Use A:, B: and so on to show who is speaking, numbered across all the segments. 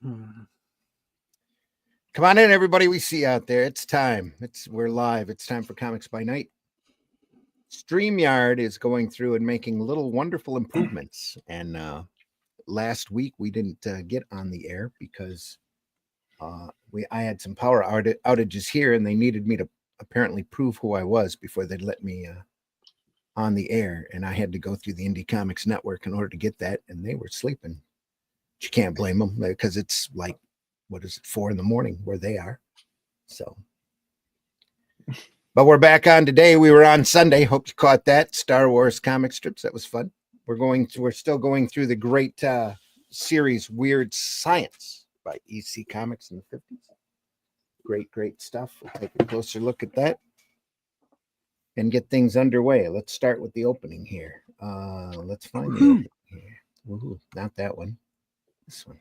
A: Hmm.
B: Come on in, everybody. We see you out there. It's time. We're live. It's time for Comics by Night. StreamYard is going through and making little wonderful improvements. And last week we didn't get on the air because I had some power outages here, and they needed me to apparently prove who I was before they'd let me on the air. And I had to go through the Indie Comics Network in order to get that, and they were sleeping. But you can't blame them because it's like, what is it, 4 a.m. where they are. So, but we're back on today. We were on Sunday. Hope you caught that. Star Wars comic strips. That was fun. We're still going through the great series Weird Science by EC Comics in the 50s. Great stuff. We'll take a closer look at that and get things underway. Let's start with the opening here. Let's find the opening here. Woohoo, not that one. This one.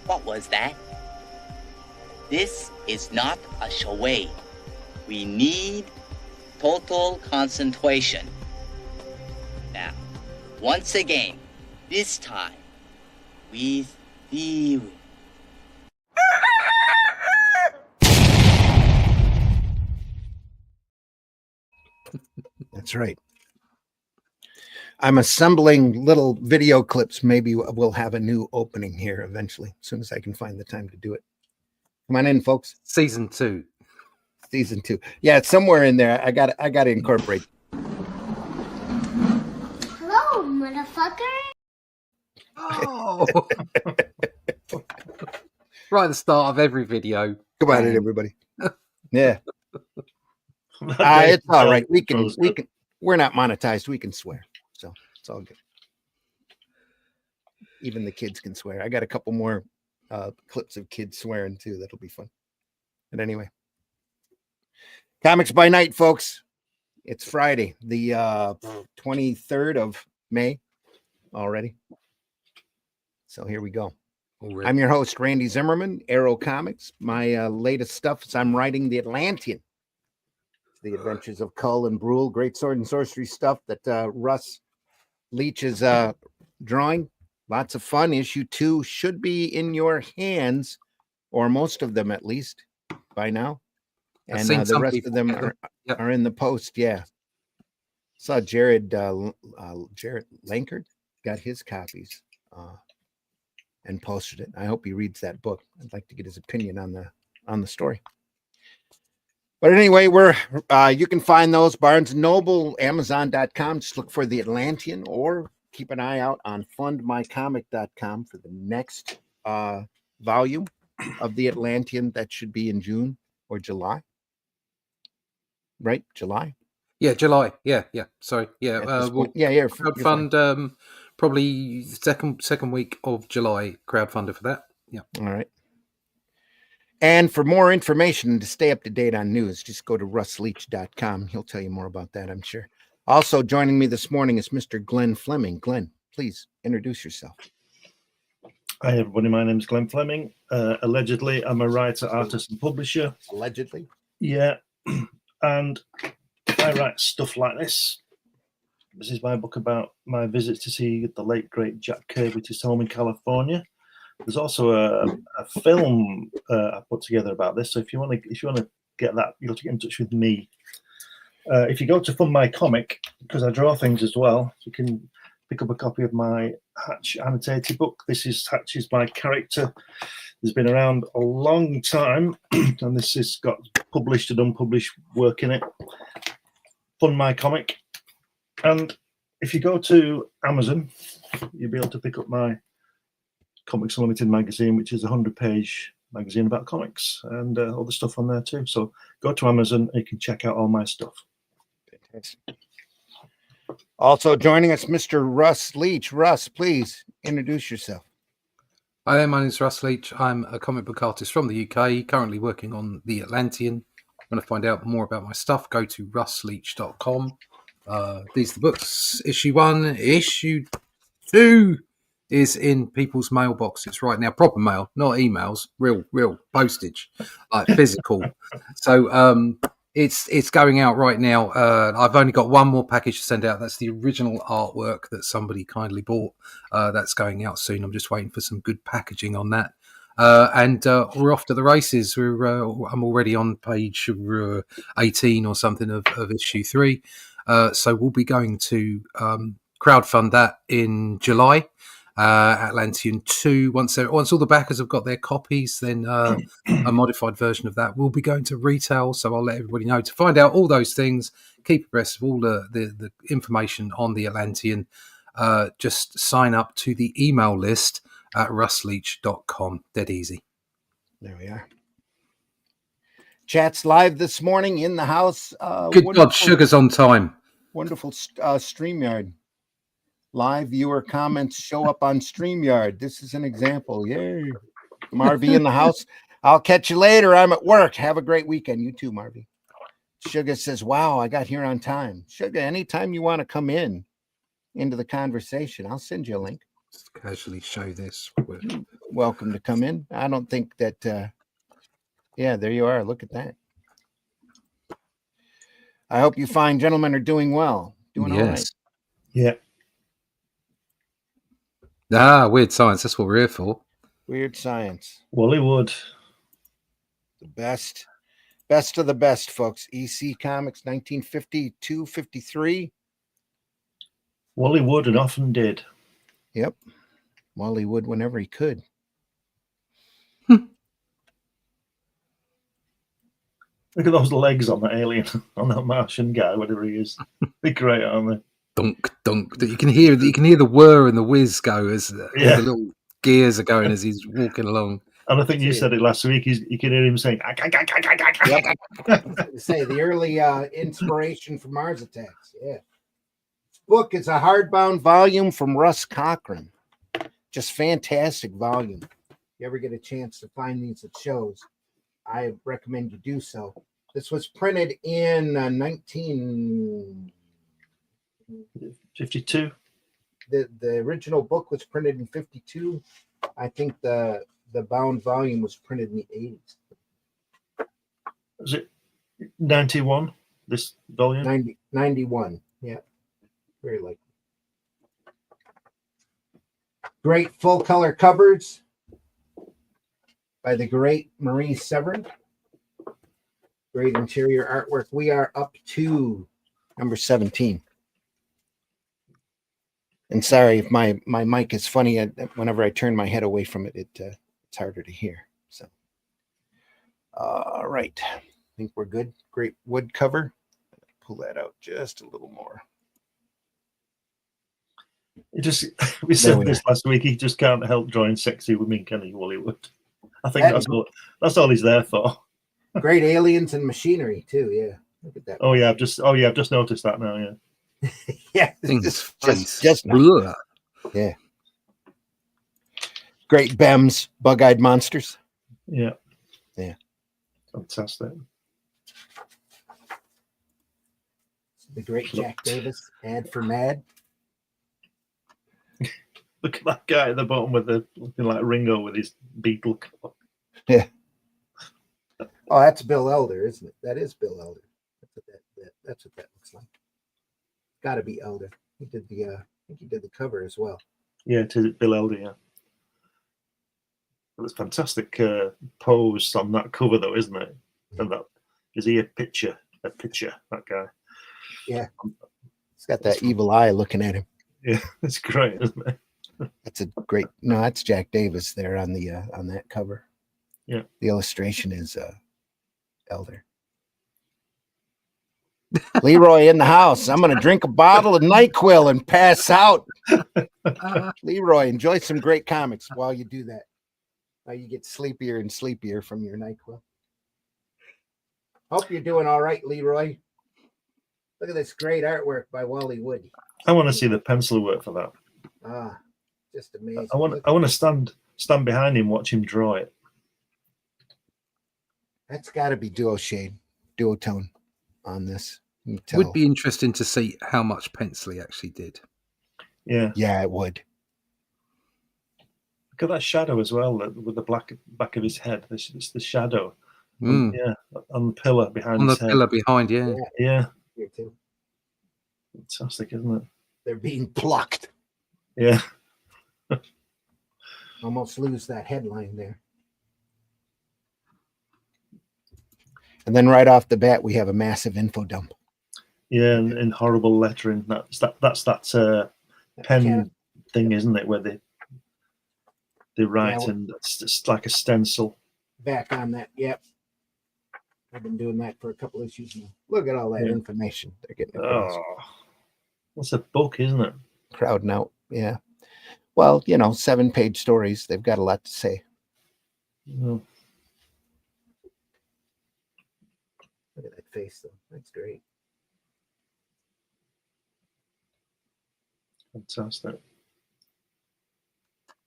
C: What was that? This is not a charade. We need total concentration. Now, once again, this time, with theory.
B: That's right. I'm assembling little video clips. Maybe we'll have a new opening here eventually, as soon as I can find the time to do it. Come on in, folks.
A: Season 2.
B: Yeah, it's somewhere in there. I got to incorporate.
D: Hello, motherfucker.
A: Oh. Right at the start of every video.
B: Come on in, everybody. Yeah. It's all right. We can. We're not monetized. We can swear. So it's all good. Even the kids can swear. I got a couple more clips of kids swearing too. That'll be fun. But anyway, Comics by Night, folks. It's Friday, the 23rd of May already. So here we go. Already. I'm your host, Randy Zimmerman, Arrow Comics. My latest stuff is I'm writing The Atlantean. The Adventures of Cull and Brule, great sword and sorcery stuff that Russ Leach is drawing. Lots of fun. Issue 2 should be in your hands, or most of them at least, by now. And the rest of them are in the post. Yeah. Saw Jared Lankard got his copies and posted it. I hope he reads that book. I'd like to get his opinion on the story. But anyway, you can find those Barnes & Noble, Amazon.com. Just look for The Atlantean, or keep an eye out on fundmycomic.com for the next volume of The Atlantean. That should be in June or July. Right? July?
A: Yeah, July. Yeah. Sorry. Yeah. Crowdfund, probably second week of July, crowdfunder for that. Yeah.
B: All right. And for more information to stay up to date on news, just go to russleach.com. He'll tell you more about that, I'm sure. Also joining me this morning is Mr. Glenn Fleming. Glenn, please introduce yourself.
E: Hi, everybody. My name is Glenn Fleming. Allegedly, I'm a writer, artist, and publisher.
B: Allegedly?
E: Yeah. And I write stuff like this. This is my book about my visits to see the late, great Jack Kirby at his home in California. There's also a film I put together about this. So if you want to get that, you'll have to get in touch with me. If you go to Fund My Comic, because I draw things as well, you can pick up a copy of my Hatch annotated book. Hatch is my character. It's been around a long time, and this has got published and unpublished work in it. Fund My Comic. And if you go to Amazon, you'll be able to pick up my Comics Unlimited magazine, which is a 100-page magazine about comics, and other stuff on there too. So go to Amazon and you can check out all my stuff.
B: Fantastic. Also joining us, Mr. Russ Leach. Russ, please introduce yourself.
A: Hi there, my name is Russ Leach. I'm a comic book artist from the UK, currently working on The Atlantean. Want to find out more about my stuff, go to russleach.com. These are the books. Issue 1, Issue 2 is in people's mailboxes right now. Proper mail, not emails. Real postage, like physical. So it's going out right now. I've only got one more package to send out. That's the original artwork that somebody kindly bought. That's going out soon. I'm just waiting for some good packaging on that. And we're off to the races. I'm already on page 18 or something of issue 3. So we'll be going to crowdfund that in July. Atlantean 2. Once all the backers have got their copies, then a modified version of that will be going to retail. So I'll let everybody know. To find out all those things, keep abreast of all the information on the Atlantean, just sign up to the email list at russleach.com. Dead easy.
B: There we are. Chat's live this morning in the house.
A: Good God, Sugar's on time.
B: Wonderful StreamYard. Live viewer comments show up on StreamYard. This is an example. Yay. Marvy in the house. I'll catch you later. I'm at work. Have a great weekend. You too, Marvy. Sugar says, wow, I got here on time. Sugar, anytime you want to come into the conversation, I'll send you a link.
A: Just casually show this.
B: Welcome to come in. I don't think that, yeah, there you are. Look at that. I hope you fine gentlemen are doing well. Doing all right.
E: Yeah.
A: Weird Science. That's what we're here for.
B: Weird Science.
E: Wally Wood.
B: The best of the best, folks. EC Comics, 1952, 53.
E: Wally Wood and often did.
B: Yep. Wally Wood whenever he could.
E: Look at those legs on that alien, on that Martian guy, whatever he is. They're great, aren't they?
A: Dunk, dunk. You can hear the whir and the whiz go as all the little gears are going as he's walking along.
E: And I think you said it last week. You can hear him saying,
B: yep. Say the early inspiration for Mars Attacks. Yeah. This book is a hardbound volume from Russ Cochran. Just fantastic volume. If you ever get a chance to find these at shows, I recommend you do so. This was printed in
E: 1952.
B: The original book was printed in 52. I think the bound volume was printed in the 80s.
E: Was it 91? This volume?
B: 91. Yeah, very likely. Great full color covers by the great Marie Severin. Great interior artwork. We are up to number 17. And sorry if my mic is funny. Whenever I turn my head away from it, it's harder to hear. So, all right. I think we're good. Great wood cover. Pull that out just a little more.
E: We said this last week. He just can't help drawing sexy women, can he, Wally Wood? I think that's all he's there for.
B: Great aliens and machinery too. Yeah, look at that.
E: Oh yeah, I've just noticed that now. Yeah.
B: Yeah, just yeah. Great Bems, bug-eyed monsters.
E: Yeah. Fantastic.
B: The great Jack Davis ad for Mad.
E: Look at that guy at the bottom with looking like Ringo with his beetle.
B: Yeah. Oh, that's Bill Elder, isn't it? That is Bill Elder. That's what that looks like. Got to be Elder. He did I think he did the cover as well.
E: Yeah, it is Bill Elder. Yeah. It's fantastic pose on that cover, though, isn't it? And that is he a picture? That guy.
B: Yeah. He's got that evil eye looking at him.
E: Yeah, it's great, isn't it?
B: That's a great. No, that's Jack Davis there on the on that cover.
E: Yeah.
B: The illustration is Elder. Leroy in the house. I'm going to drink a bottle of NyQuil and pass out. Leroy, enjoy some great comics while you do that. Now you get sleepier and sleepier from your NyQuil. Hope you're doing all right, Leroy. Look at this great artwork by Wally Wood.
E: I want to see the pencil work for that.
B: Just amazing.
E: I want to stand behind him, watch him draw it.
B: That's got to be duotone on this.
A: Would be interesting to see how much pencil he actually did.
E: Yeah.
B: Yeah, it would.
E: Look at that shadow as well, with the black back of his head. It's the shadow.
A: Mm.
E: On the pillar behind
A: On the
E: his head.
A: pillar behind, yeah.
E: Yeah.
B: Here too.
E: Fantastic, isn't it?
B: They're being plucked.
E: Yeah.
B: Almost lose that headline there. And then right off the bat, we have a massive info dump.
E: Yeah, and in horrible lettering. That's that pen thing, isn't it? Where they write,
B: Yeah,
E: and it's just like a stencil.
B: Back on that. Yep. I've been doing that for a couple issues now. Look at all that information they're getting across.
E: Oh, that's a book, isn't it?
B: Crowding out. Yeah. Well, 7-page stories. They've got a lot to say.
E: Oh.
B: Look at that face, though. That's great.
E: Fantastic.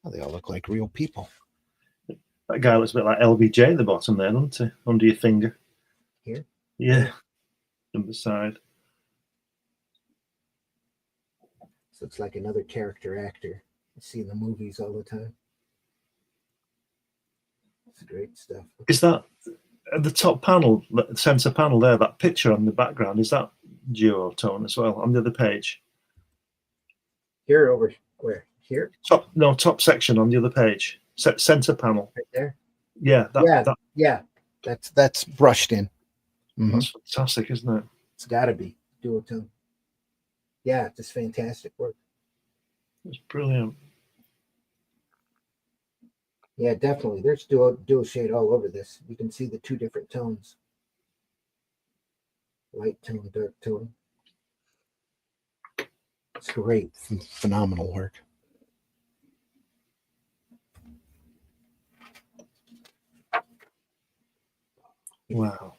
B: Oh, they all look like real people.
E: That guy looks a bit like LBJ at the bottom there, doesn't he? Under your finger.
B: Here?
E: Yeah. On the side.
B: So it's like another character actor you see in the movies all the time. It's great stuff.
E: Is that at the top panel, the center panel there, that picture on the background, is that duotone as well on the other page?
B: Here, over where? Here?
E: Top section on the other page. Center panel.
B: Right there?
E: Yeah.
B: That's brushed in. Mm-hmm.
E: That's fantastic, isn't it?
B: It's got to be duotone. Yeah, just fantastic work.
E: It's brilliant.
B: Yeah, definitely. There's dual shade all over this. You can see the two different tones. Light tone, dark tone. It's great. Phenomenal work.
E: Wow.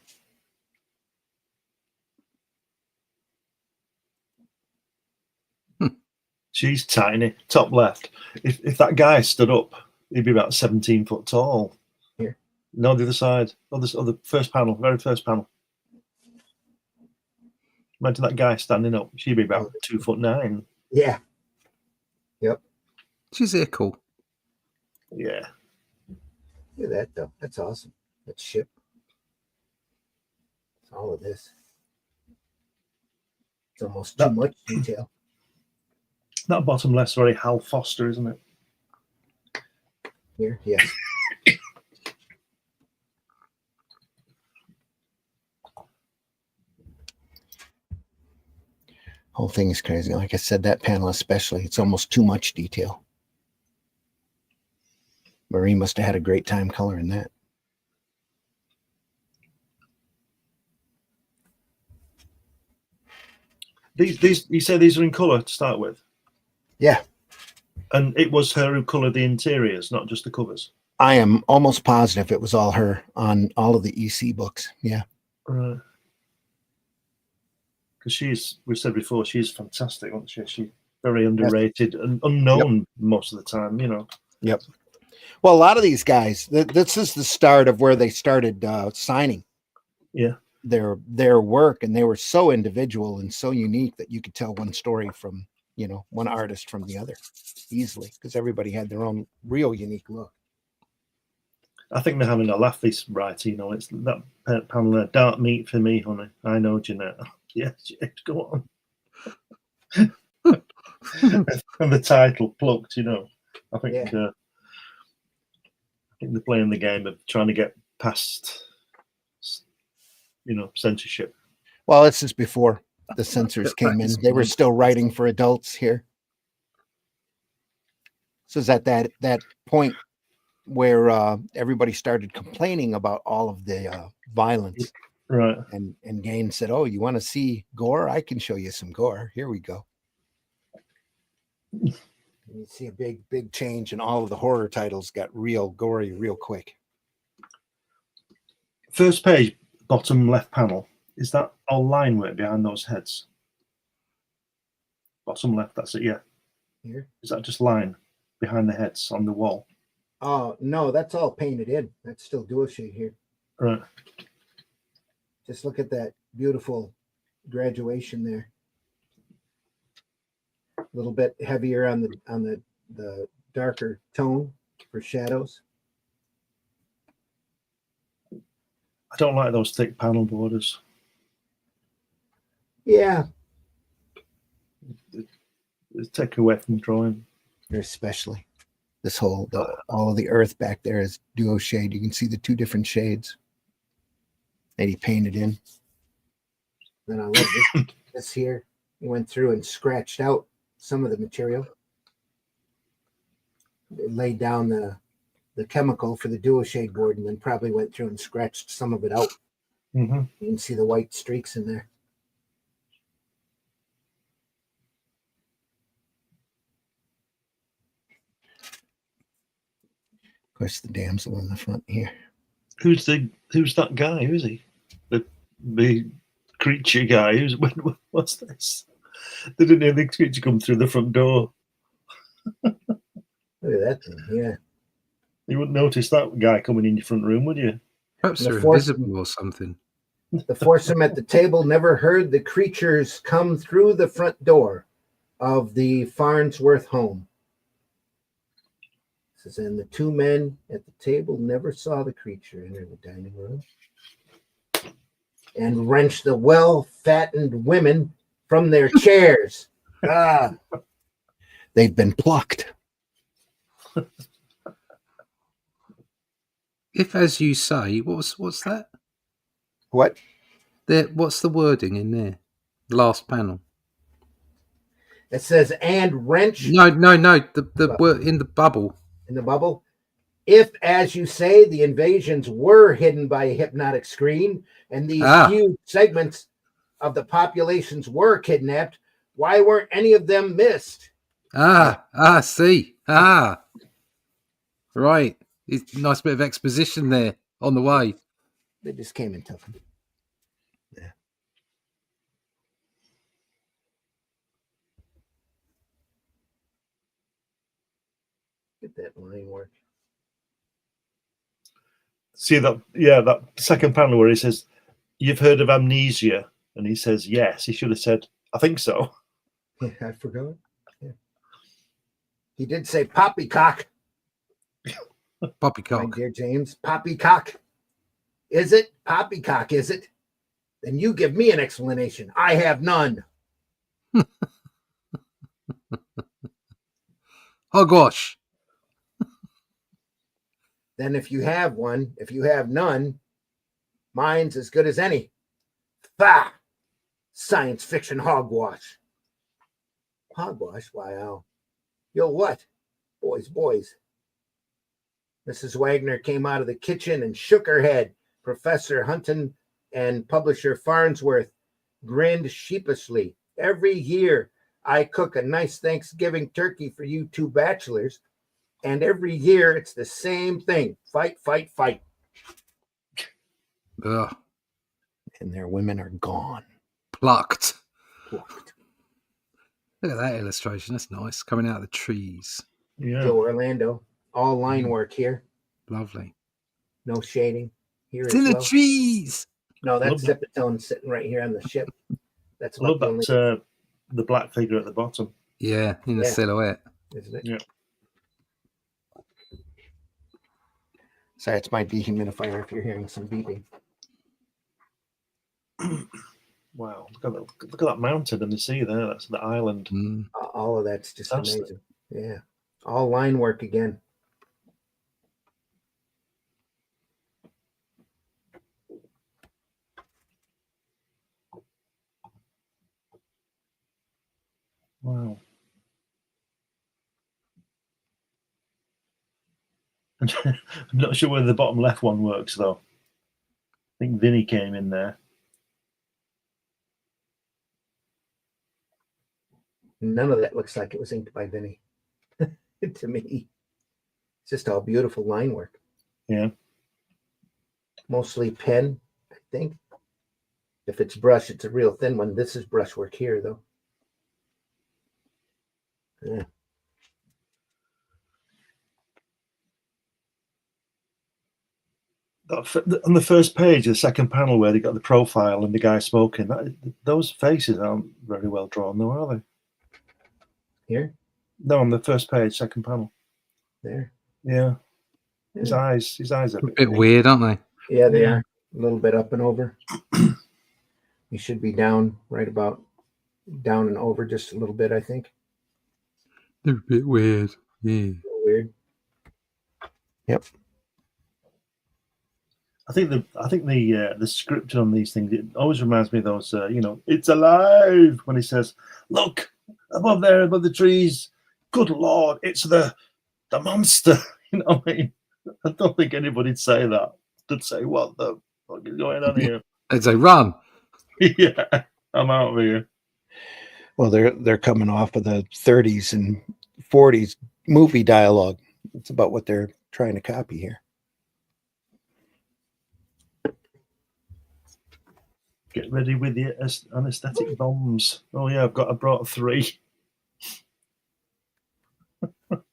E: She's tiny. Top left. If that guy stood up, he'd be about 17 foot tall.
B: Here.
E: No, the other side. Other first panel, very first panel. Imagine that guy standing up. She'd be about 2'9".
B: Yeah. Yep.
A: She's here cool.
E: Yeah.
B: Look at that, though. That's awesome. That ship. It's all of this. It's almost too much detail.
E: That bottom left's very Hal Foster, isn't it?
B: Here, yes. Whole thing is crazy. Like I said, that panel especially, it's almost too much detail. Marie must have had a great time coloring that.
E: These you say these are in color to start with?
B: Yeah.
E: And it was her who colored the interiors, not just the covers.
B: I am almost positive it was all her on all of the EC books. Yeah.
E: Right. Because we said before, she's fantastic, isn't she? She's very underrated and unknown most of the time,
B: Yep. Well, a lot of these guys, this is the start of where they started signing.
E: Yeah.
B: Their work, and they were so individual and so unique that you could tell one story from one artist from the other easily, because everybody had their own real unique look.
E: I think they're having a laugh, this writer. It's that panel there. Dark meat for me, honey. I know, Jeanette. Yes, go on. And the title plucked. I think I think they're playing the game of trying to get past censorship.
B: Well, this is before the censors came in. They were still writing for adults here. So is at that point where everybody started complaining about all of the violence.
E: Right.
B: And Gaines said, "Oh, you want to see gore? I can show you some gore. Here we go." And you see a big change, and all of the horror titles got real gory real quick.
E: First page, bottom left panel. Is that all line work behind those heads? Bottom left, that's it, yeah.
B: Here?
E: Is that just line behind the heads on the wall?
B: Oh, no, that's all painted in. That's still dual shade here.
E: Right.
B: Just look at that beautiful graduation there. A little bit heavier on the darker tone. for shadows.
E: I don't like those thick panel borders.
B: Yeah,
E: They take away from the drawing.
B: especially this whole all of the earth back there is duo shade. You can see the two different shades that he painted in. Then I love this here. He went through and scratched out some of the material. They laid down the chemical for the duo shade board and then probably went through and scratched some of it out.
E: Mm-hmm.
B: You can see the white streaks in there. Of course, the damsel in the front here.
E: Who's that guy? Who is he? The creature guy. What's this? They didn't hear the creature come through the front door.
B: Look at that thing. Yeah.
E: You wouldn't notice that guy coming in your front room, would you?
A: Perhaps
B: The
A: they're
B: fourth-
A: invisible or something.
B: The foursome at the table never heard the creatures come through the front door of the Farnsworth home. Says, and the two men at the table never saw the creature enter the dining room and wrench the well-fattened women from their chairs. They've been plucked.
A: If, as you say, what's that?
B: What?
A: What's the wording in there? Last panel.
B: It says, and wrench
A: No. The word in the bubble.
B: in the bubble. If, as you say, the invasions were hidden by a hypnotic screen and these few segments of the populations were kidnapped, why weren't any of them missed?
A: See. Right. It's a nice bit of exposition there on the way.
B: They just came and took them. Yeah. Get that line work.
E: See that second panel where he says, "You've heard of amnesia," and he says, "Yes." He should have said, "I think so."
B: Yeah, I forgot. Yeah. He did say poppycock. My
A: Poppycock.
B: dear James, poppycock. Is it? Poppycock, is it? Then you give me an explanation. I have none.
A: Oh gosh.
B: Then if you have one, if you have none, mine's as good as any. Bah! Science fiction hogwash. Hogwash? Wow. Yo, what? Boys. Mrs. Wagner came out of the kitchen and shook her head. Professor Hunton and publisher Farnsworth grinned sheepishly. Every year I cook a nice Thanksgiving turkey for you two bachelors, and every year it's the same thing. Fight.
A: Ugh.
B: And their women are gone.
A: Plucked. Look at that illustration. That's nice. Coming out of the trees.
E: Yeah.
B: Joe Orlando. All line work here.
A: Lovely.
B: No shading. Here
A: It's
B: as
A: in the
B: well.
A: trees.
B: No, that's
E: Love
B: Zipatone sitting right here on the ship. That's
E: I love
B: about the
E: that the black figure at the bottom.
A: Yeah, in the
B: Yeah.
A: silhouette.
B: only, isn't it?
E: Yeah.
B: Sorry, it's my dehumidifier if you're hearing some beeping.
E: Wow, look at that mountain in the sea there. That's the island.
A: Mm.
B: All of that's just
E: Fantastic.
B: amazing. Yeah. All line work again.
E: Wow. I'm not sure whether the bottom left one works though. I think Vinny came in there.
B: None of that looks like it was inked by Vinny. To me. It's just all beautiful line work.
E: Yeah.
B: Mostly pen, I think. If it's brush, it's a real thin one. This is brushwork here, though. Yeah.
E: On the first page, the second panel where they got the profile and the guy smoking, those faces aren't very well drawn, though, are they?
B: Here?
E: No, on the first page, second panel.
B: There.
E: Yeah. His eyes are
A: A bit weird, aren't they?
B: Yeah, they are. A little bit up and over. He should be down right about down and over just a little bit, I think.
A: They're a bit weird. Yeah.
B: Weird. Yep.
E: I think the scripting on these things, it always reminds me of those, it's alive when he says, "Look above there, above the trees. Good Lord, it's the monster." You know what I mean? I don't think anybody'd say that. They'd say, "What the fuck is going on here?"
A: They'd say, "Run."
E: Yeah, I'm out of here.
B: Well, they're coming off of the 30s and 40s movie dialogue. It's about what they're trying to copy here.
E: Get ready with your anesthetic bombs. Oh yeah, I brought 3.
B: The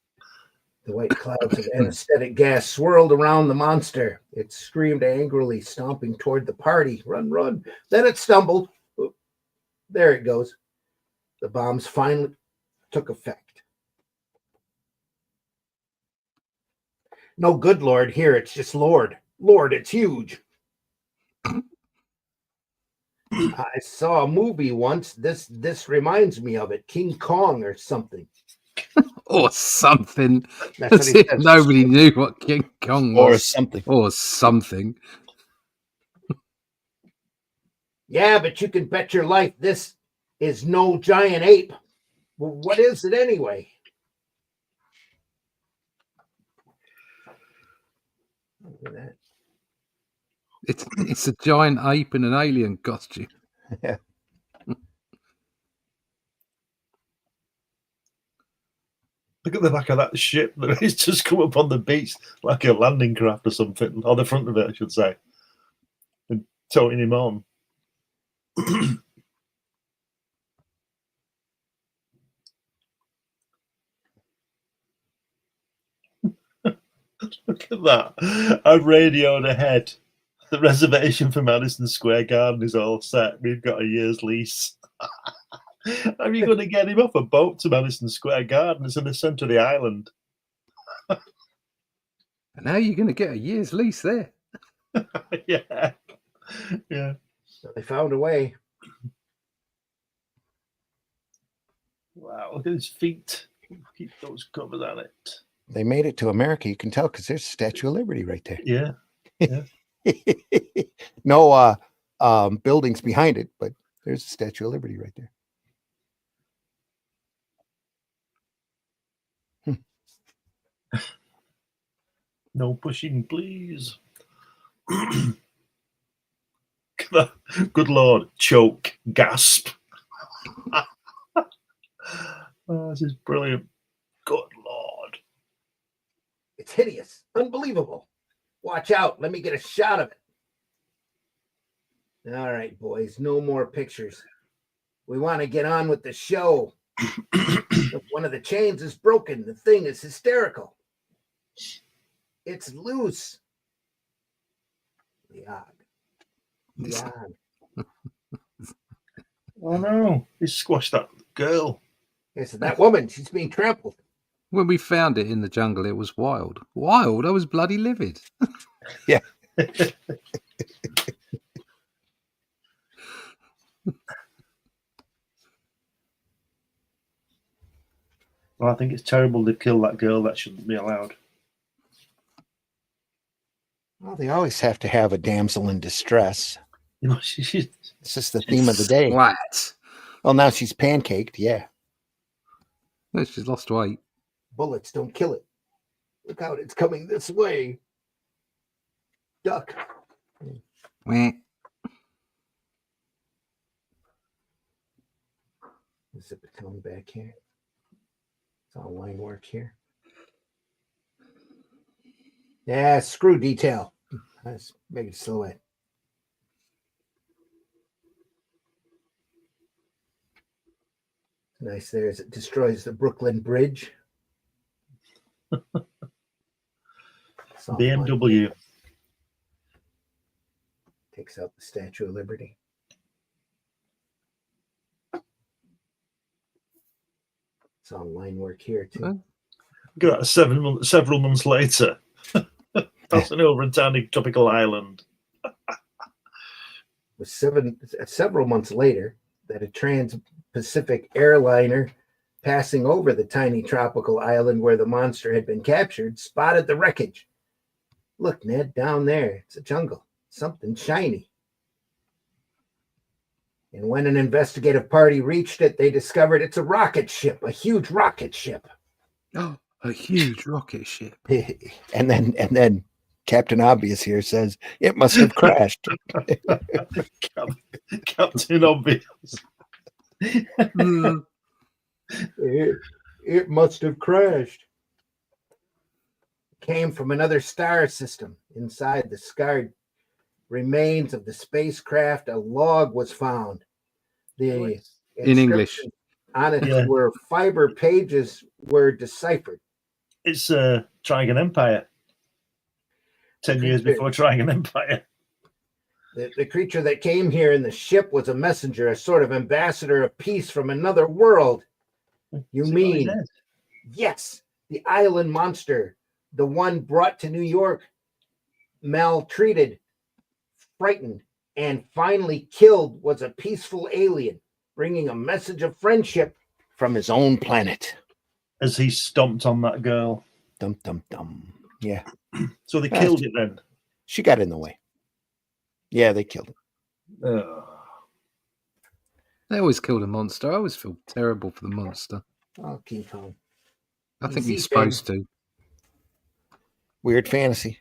B: white clouds of anesthetic gas swirled around the monster. It screamed angrily, stomping toward the party. Run, run. Then it stumbled. Oop. There it goes. The bombs finally took effect. No, good Lord, here it's just Lord. Lord, it's huge. I saw a movie once. This reminds me of it. King Kong or something.
A: Or something.
B: That's what
A: As
B: he
A: if
B: says.
A: nobody knew what King Kong was.
B: Or something.
A: Or something.
B: Yeah, but you can bet your life this is no giant ape. Well, what is it anyway? Look at that.
A: It's a giant ape in an alien costume.
B: Yeah.
E: Look at the back of that ship that has just come up on the beach like a landing craft or something, or the front of it, I should say, and towing him on. Look at that. I've radioed ahead. The reservation for Madison Square Garden is all set. We've got a year's lease. How are you going to get him off a boat to Madison Square Garden? It's in the centre of the island.
A: And how are you going to get a year's lease there?
E: Yeah. Yeah.
B: So they found a way.
E: Wow, look at his feet. Keep those covers on it.
B: They made it to America. You can tell because there's the Statue of Liberty right there.
E: Yeah. Yeah.
B: No buildings behind it, but there's the Statue of Liberty right there.
E: No pushing, please. Good Lord. Choke. Gasp. Oh, this is brilliant. Good Lord.
B: It's hideous. Unbelievable. Watch out. Let me get a shot of it. All right, boys. No more pictures. We want to get on with the show. One of the chains is broken. The thing is hysterical. It's loose. Yeah.
E: Oh no. He squashed that girl.
B: Yes, that woman. She's being trampled.
A: When we found it in the jungle, it was wild. Wild? I was bloody livid.
B: Yeah.
E: Well, I think it's terrible to kill that girl. That shouldn't be allowed.
B: Well, they always have to have a damsel in distress.
E: You know,
B: It's just the theme of the day.
A: Splat.
B: Well, now she's pancaked. Yeah.
A: No, she's lost weight.
B: Bullets don't kill it. Look out. It's coming this way. Duck.
A: Meh.
B: Zip it coming back here. It's all line work here. Yeah, screw detail. Let's make it silhouette. Nice there as it destroys the Brooklyn Bridge.
E: BMW.
B: Takes out the Statue of Liberty. It's on line work here too.
E: Look at that, several months later. passing over a tiny tropical island.
B: Was several months later that a trans-Pacific airliner passing over the tiny tropical island where the monster had been captured spotted the wreckage. Look, Ned, down there, it's a jungle, something shiny. And when an investigative party reached it, they discovered it's a rocket ship, a huge rocket ship.
A: Oh, a huge rocket ship.
B: and then Captain Obvious here says it must have crashed.
E: Captain Obvious.
B: It must have crashed. It came from another star system. Inside the scarred remains of the spacecraft, a log was found. The
A: in English
B: on it where fiber pages were deciphered.
E: It's Trigon Empire. 10 years before Trigon Empire.
B: The creature that came here in the ship was a messenger, a sort of ambassador of peace from another world. You mean? Yes, the island monster, the one brought to New York, maltreated, frightened, and finally killed, was a peaceful alien, bringing a message of friendship from his own planet.
E: As he stomped on that girl.
B: Dum, dum, dum. Yeah.
E: So they killed it then?
B: She got in the way. Yeah, they killed it.
A: They always killed a monster. I always feel terrible for the monster.
B: Oh, King Kong.
A: I think you're supposed to.
B: Weird fantasy.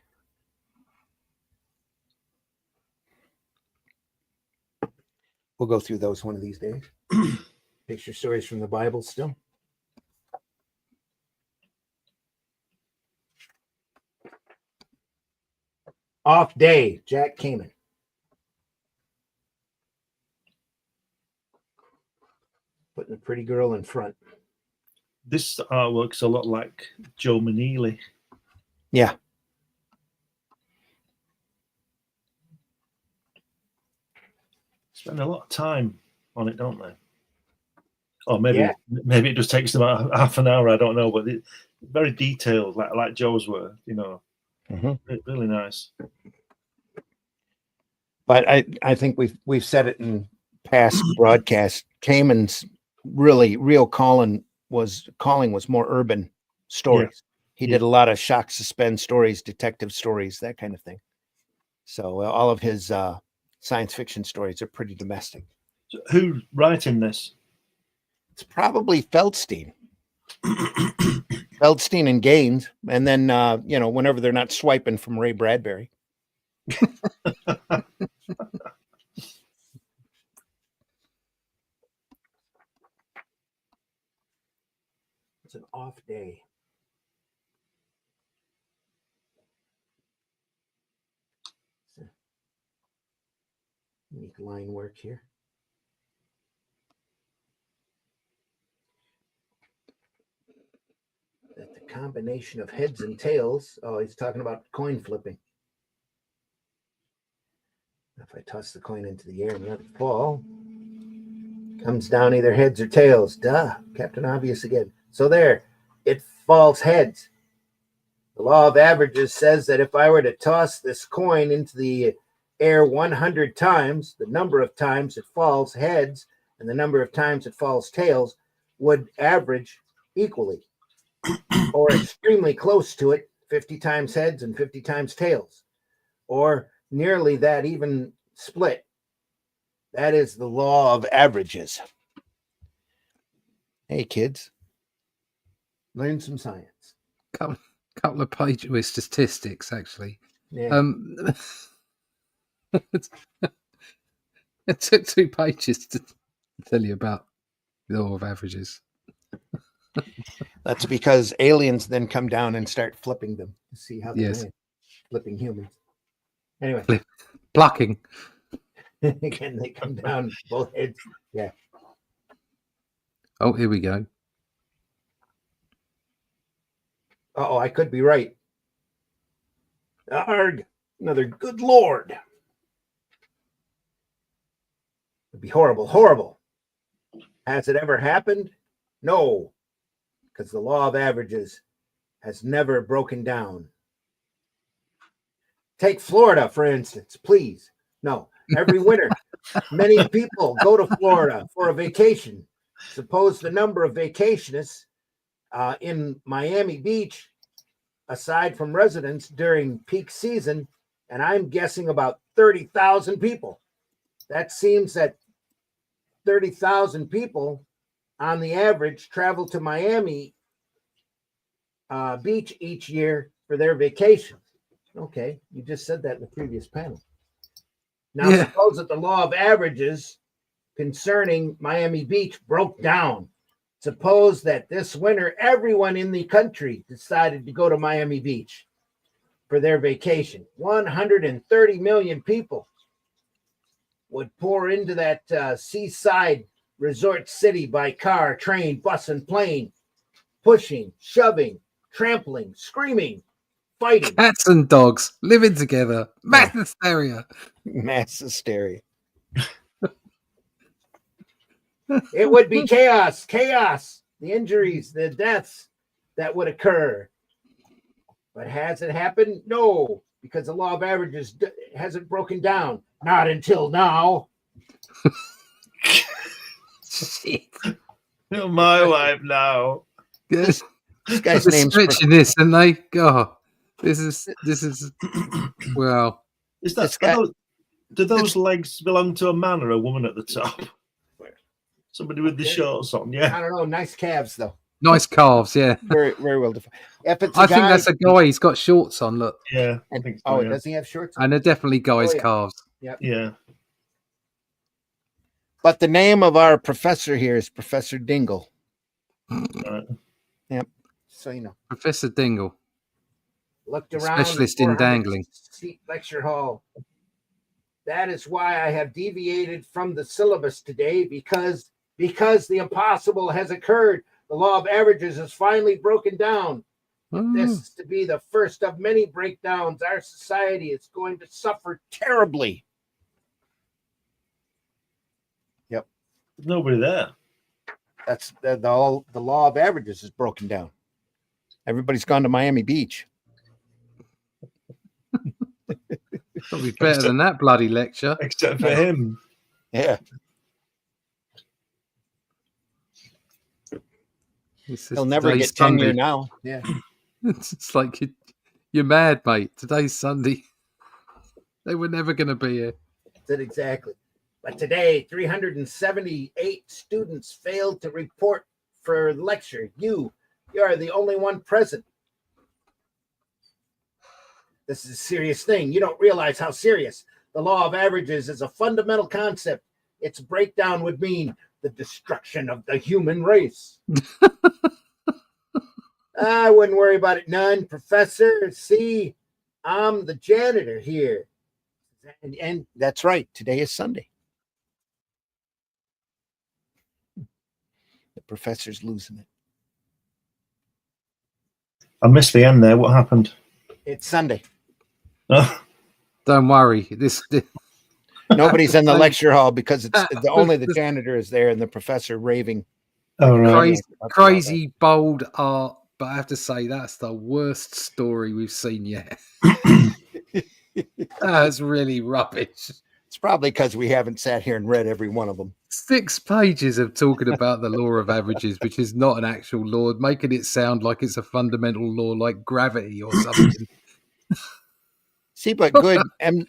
B: We'll go through those one of these days. Picture stories from the Bible still. Off day, Jack Kamen. Putting a pretty girl in front.
E: This artwork's a lot like Joe Maneely.
B: Yeah.
E: Spend a lot of time on it, don't they? Or maybe it just takes them about half an hour. I don't know, but it's very detailed, like Joe's were. You know, really nice.
B: But I think we've said it in past broadcasts. Kamen's real calling was more urban stories. He did a lot of shock suspense stories, detective stories, that kind of thing. So all of his science fiction stories are pretty domestic.
E: So who's writing this?
B: It's probably Feldstein. Feldstein and Gaines. And then, whenever they're not swiping from Ray Bradbury. It's an off day. Unique line work here. That the combination of heads and tails. Oh, he's talking about coin flipping. If I toss the coin into the air and let it fall, comes down either heads or tails. Duh, Captain Obvious again. So there, it falls heads. The law of averages says that if I were to toss this coin into the air 100 times, the number of times it falls heads and the number of times it falls tails would average equally or extremely close to it, 50 times heads and 50 times tails, or nearly that even split. That is the law of averages. Hey, kids, learn some science.
A: Couple of pages with statistics, actually.
B: Yeah.
A: It took 2 pages to tell you about the law of averages.
B: That's because aliens then come down and start flipping them to see how they land. Flipping humans. Anyway.
A: Plucking.
B: Again, they come down both heads. Yeah.
A: Oh, here we go.
B: Uh-oh, I could be right. Arg, another good Lord. It'd be horrible, horrible. Has it ever happened? No, because the law of averages has never broken down. Take Florida, for instance, please. No, every winter, many people go to Florida for a vacation. Suppose the number of vacationists in Miami Beach, aside from residents during peak season, and I'm guessing about 30,000 people. That seems that 30,000 people on the average travel to Miami Beach each year for their vacations. Okay, you just said that in the previous panel. Now, suppose that the law of averages concerning Miami Beach broke down. Suppose that this winter, everyone in the country decided to go to Miami Beach for their vacation. 130 million people would pour into that seaside resort city by car, train, bus, and plane, pushing, shoving, trampling, screaming, fighting.
A: Cats and dogs living together. Mass hysteria.
B: Mass hysteria. It would be chaos. The injuries, the deaths that would occur. But has it happened? No, because the law of averages hasn't broken down. Not until now.
A: Shit.
E: You're my wife now.
A: Yes.
B: This guy's
A: They're
B: name's
A: stretching this, and they God. This is well.
E: Is that do those legs belong to a man or a woman at the top? Somebody with the shorts on, yeah.
B: I don't know. Nice calves, though.
A: Nice calves, yeah.
B: Very, very well defined. If it's
A: I think that's a guy. He's got shorts on. Look.
E: Yeah.
B: And,
E: I think so,
B: does he have shorts on?
A: And they're definitely guys'
B: yeah.
A: calves.
B: Yep.
E: Yeah.
B: But the name of our professor here is Professor Dingle. Yep. So you know.
A: Professor Dingle.
B: Looked around.
A: Specialist in dangling.
B: Seat lecture hall. That is why I have deviated from the syllabus today, because the impossible has occurred. The law of averages is finally broken down. This is to be the first of many breakdowns. Our society is going to suffer terribly. Yep.
E: There's nobody there.
B: That's the law of averages is broken down. Everybody's gone to Miami Beach.
A: It'll be better than that bloody lecture.
E: Except for him.
B: Yeah. He'll never get tenure now. Yeah.
A: It's like you're mad, mate. Today's Sunday. They were never going to be here.
B: That's it exactly. But today, 378 students failed to report for lecture. You are the only one present. This is a serious thing. You don't realize how serious. The law of averages is a fundamental concept. Its breakdown would mean the destruction of the human race. I wouldn't worry about it none, Professor. See, I'm the janitor here. And that's right. Today is Sunday. The professor's losing it.
E: I missed the end there. What happened?
B: It's Sunday.
E: Oh.
A: Don't worry.
B: Nobody's in the lecture hall because it's only the janitor is there and the professor raving.
E: Oh, right.
A: Crazy bold art, but I have to say that's the worst story we've seen yet. That's really rubbish.
B: It's probably because we haven't sat here and read every one of them.
A: 6 pages of talking about the law of averages, which is not an actual law, making it sound like it's a fundamental law like gravity or something.
B: See, but good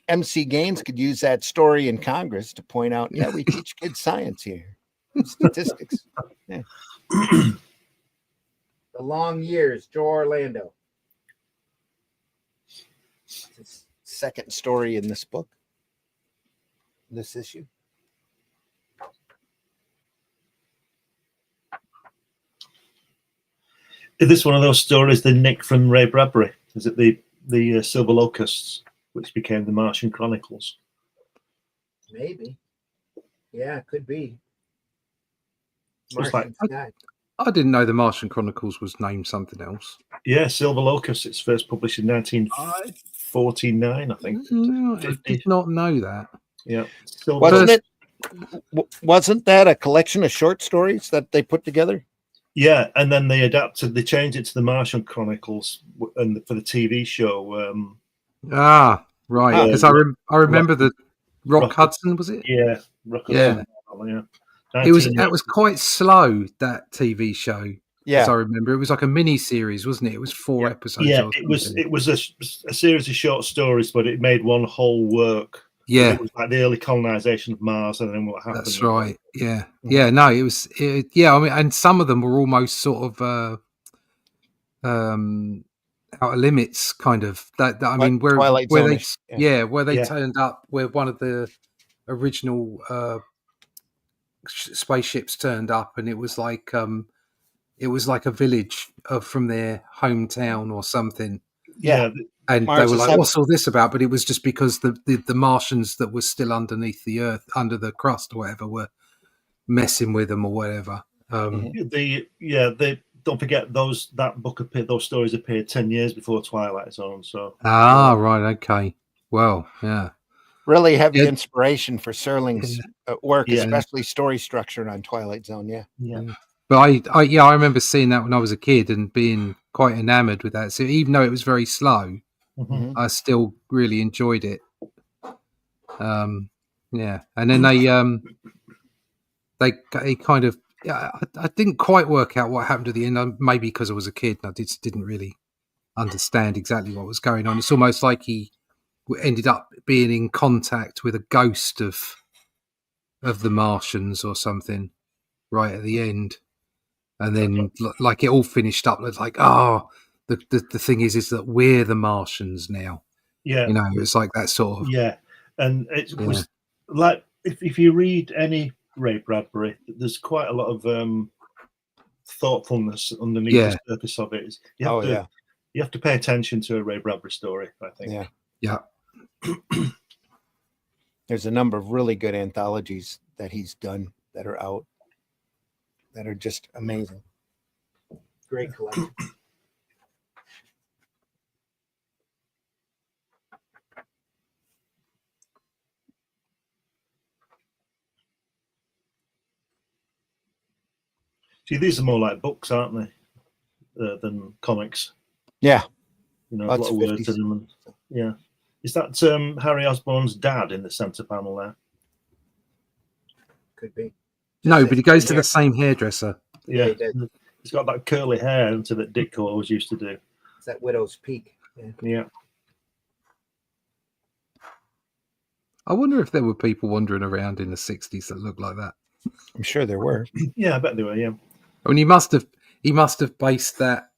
B: MC Gaines could use that story in Congress to point out, yeah, we teach kids science here. Statistics. Yeah. The long years, Joe Orlando. It's the second story in this book, this issue.
E: Is this one of those stories they nicked from Ray Bradbury? Is it the Silver Locusts, which became the Martian Chronicles?
B: Maybe. Yeah, it could be.
A: I didn't know the Martian Chronicles was named something else.
E: Yeah, Silver Locusts. It's first published in 1949, I think.
A: No, I did not know that.
E: Yeah.
B: Wasn't that a collection of short stories that they put together?
E: Yeah, and then they changed it to the Martian Chronicles and for the TV show.
A: Right, because I remember the Rock Hudson, was it?
E: Yeah, Rock
A: Yeah.
E: Hudson,
A: It was quite slow, that TV show. As I
B: Yeah.
A: remember, it was like a mini series, wasn't it? It was 4 episodes.
E: Yeah,
A: or
E: it was.
A: something.
E: It was a series of short stories, but it made one whole work.
A: Yeah,
E: It was like the early colonization of Mars, and then what happened.
A: that's right. Yeah, yeah. No, it was. Yeah, I mean, and some of them were almost sort of out of limits, kind of. That I mean, where
B: Twilight
A: where they
B: Zone-ish,
A: where they
E: Yeah.
A: turned up, where one of the original spaceships turned up, and it was like a village from their hometown or something.
E: Yeah,
A: And
B: Mars
A: they were
B: is
A: like,
B: heaven.
A: "What's all this about?" But it was just because the Martians that were still underneath the Earth, under the crust or whatever, were messing with them or whatever.
E: they don't forget that book appeared. Those stories appeared 10 years before Twilight Zone. So
A: Right, okay. Well, yeah,
B: Really heavy
A: Yeah.
B: inspiration for Serling's work,
E: Yeah.
B: especially story structure on Twilight Zone. Yeah.
E: yeah,
A: but I remember seeing that when I was a kid and being quite enamored with that. So even though it was very slow,
E: Mhm.
A: I still really enjoyed it. Yeah, and then they kind of. Yeah, I didn't quite work out what happened at the end. Maybe because I was a kid and I didn't really understand exactly what was going on. It's almost like he ended up being in contact with a ghost of the Martians or something right at the end, and then like it all finished up. It's like, the thing is that we're the Martians now.
E: yeah,
A: You know, it's like that sort of.
E: yeah. And it was like if you read any Ray Bradbury, there's quite a lot of thoughtfulness underneath the surface of it. You have to pay attention to a Ray Bradbury story, I think.
A: Yeah.
B: There's a number of really good anthologies that he's done that are out that are just amazing. Great collection.
E: See, these are more like books, aren't they, than comics?
B: Yeah.
E: You know, a lot of words in them. And, yeah. Is that Harry Osborn's dad in the centre panel there?
B: Could be.
A: No, but he goes to the same hairdresser.
E: Yeah,
B: he did.
E: He's got that curly hair into that Ditko always used to do.
B: It's that Widow's Peak.
E: Yeah.
A: I wonder if there were people wandering around in the 60s that looked like that.
B: I'm sure there were.
E: Yeah, I bet they were. Yeah.
A: I mean, he must have based that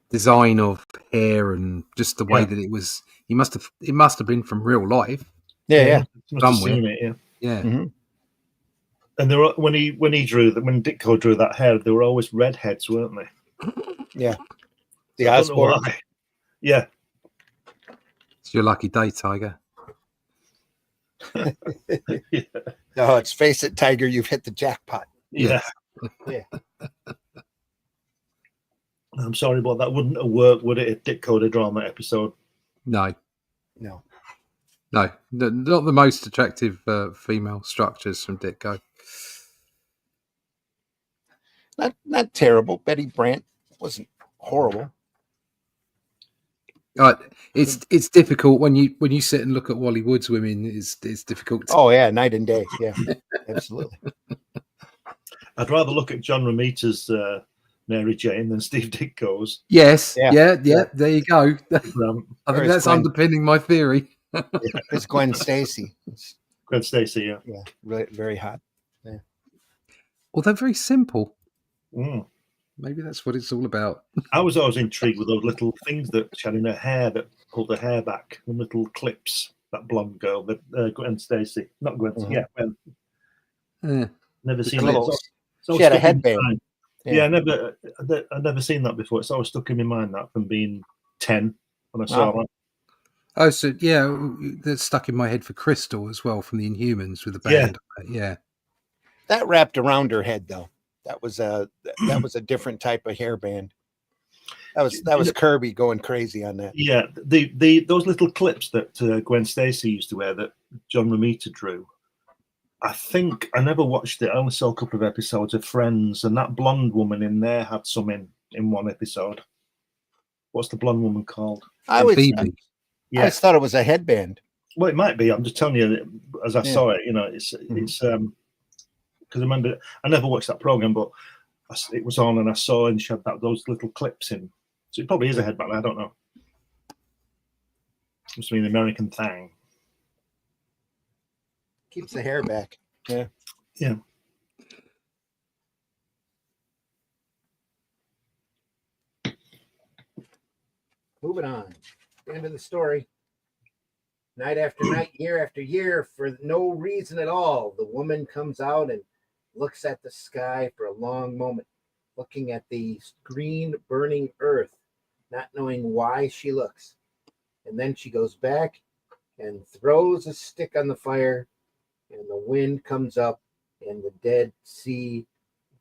A: design of hair and just the way that it was. It must have been from real life.
B: Yeah.
E: Must have seen it, yeah.
A: Yeah.
B: Mm-hmm.
E: And there were, when Ditko drew that hair, there were always redheads, weren't they?
B: Yeah. The
E: I don't know
B: Osborne.
E: why. Yeah.
A: It's your lucky day, Tiger.
E: Yeah.
B: Oh, it's face it, Tiger. You've hit the jackpot.
E: Yeah.
B: Yeah.
E: I'm sorry, but that wouldn't have worked, would it, if Ditko had drawn that episode?
A: No,
B: No.
A: not the most attractive female structures from Ditko.
B: Not terrible. Betty Brant wasn't horrible.
A: It's difficult when you sit and look at Wally Wood's women. It's difficult.
B: Oh yeah, night and day. Yeah, absolutely.
E: I'd rather look at John Romita's Mary Jane than Steve Ditko's.
A: Yes,
B: Yeah.
A: There you go. I think that's underpinning my theory.
B: It's Gwen Stacy.
E: Gwen Stacy, yeah.
B: Yeah, really, very hot. Yeah.
A: Well, they're very simple.
E: Mm.
A: Maybe that's what it's all about.
E: I was always intrigued with those little things that she had in her hair that pulled her hair back, the little clips. That blonde girl, Gwen Stacy, not Gwen.
B: Mm-hmm.
E: Yeah, Gwen.
A: Yeah.
E: Never seen
B: Little,
E: it.
B: she had a headband.
E: Yeah, I'd never seen that before. It's always stuck in my mind that from being 10 when I saw that.
A: Oh, so yeah, that's stuck in my head for Crystal as well from the Inhumans with the band. Yeah.
B: That wrapped around her head though. That was a different type of hairband. That was Kirby going crazy on that.
E: Yeah, those little clips that Gwen Stacy used to wear that John Romita drew. I think I never watched it. I only saw a couple of episodes of Friends, and that blonde woman in there had some in one episode. What's the blonde woman called?
A: Phoebe.
E: Yeah.
B: I just thought it was a headband.
E: Well, it might be. I'm just telling you, that as I
B: Yeah.
E: saw it, it's because I remember I never watched that program, but it was on and I saw and she had those little clips in. So it probably is a headband. I don't know. Must be an American thing.
B: Keeps the hair back. Yeah.
E: Yeah.
B: Moving on. The end of the story. Night after night, year after year, for no reason at all, the woman comes out and looks at the sky for a long moment, looking at the green burning earth, not knowing why she looks. And then she goes back and throws a stick on the fire, and the wind comes up, and the Dead Sea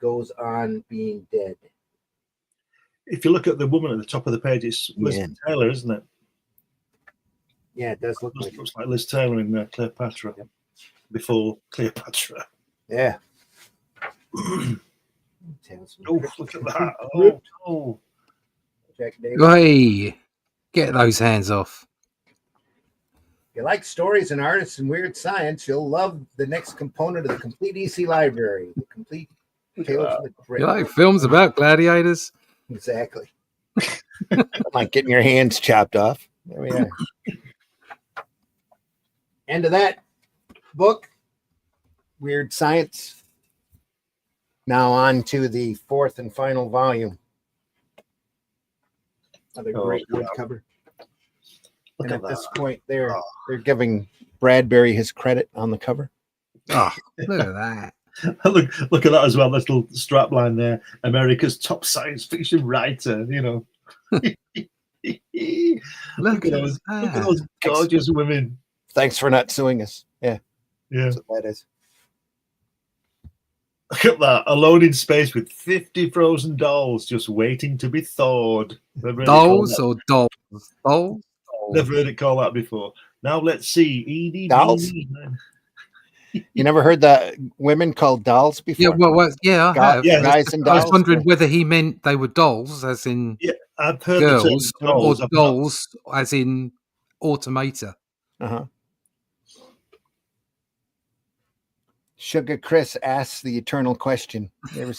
B: goes on being dead.
E: If you look at the woman at the top of the page, it's Liz Taylor, isn't it?
B: Yeah, it does look like
E: Looks like Liz Taylor in Cleopatra.
B: Yep.
E: Before Cleopatra.
B: Yeah.
E: Oh, look at that. Oh.
B: Jack Davis.
A: Hey, get those hands off.
B: If you like stories and artists and weird science, you'll love the next component of the Complete EC Library, the Complete Tales from the Crypt.
A: You like films about gladiators?
B: Exactly. Like getting your hands chopped off. There we are. End of that book, Weird Science. Now on to the fourth and final volume. Another great wood cover.
E: Look
B: And
E: at
B: at this
E: that.
B: point, they're giving Bradbury his credit on the cover.
A: Oh, look at that.
E: Look at that as well. This little strap line there. America's top science fiction writer.
A: Look
E: Look at those gorgeous women.
B: Thanks for not suing us. Yeah,
E: Yeah.
B: that's what that is.
E: Look at that. Alone in space with 50 frozen dolls just waiting to be thawed.
A: Dolls or dolls? Dolls?
E: Never heard it called that before. Now let's see. EDD.
B: Dolls? You never heard the women called dolls before?
A: Yeah, well yeah, I have.
E: yeah,
B: guys and
A: I was
B: dolls.
A: wondering whether he meant they were dolls, as in
E: I've heard
A: girls,
E: the term
A: or
E: dolls. I've not-
A: dolls, as in automator.
B: Uh-huh. Sugar Chris asks the eternal question. Ever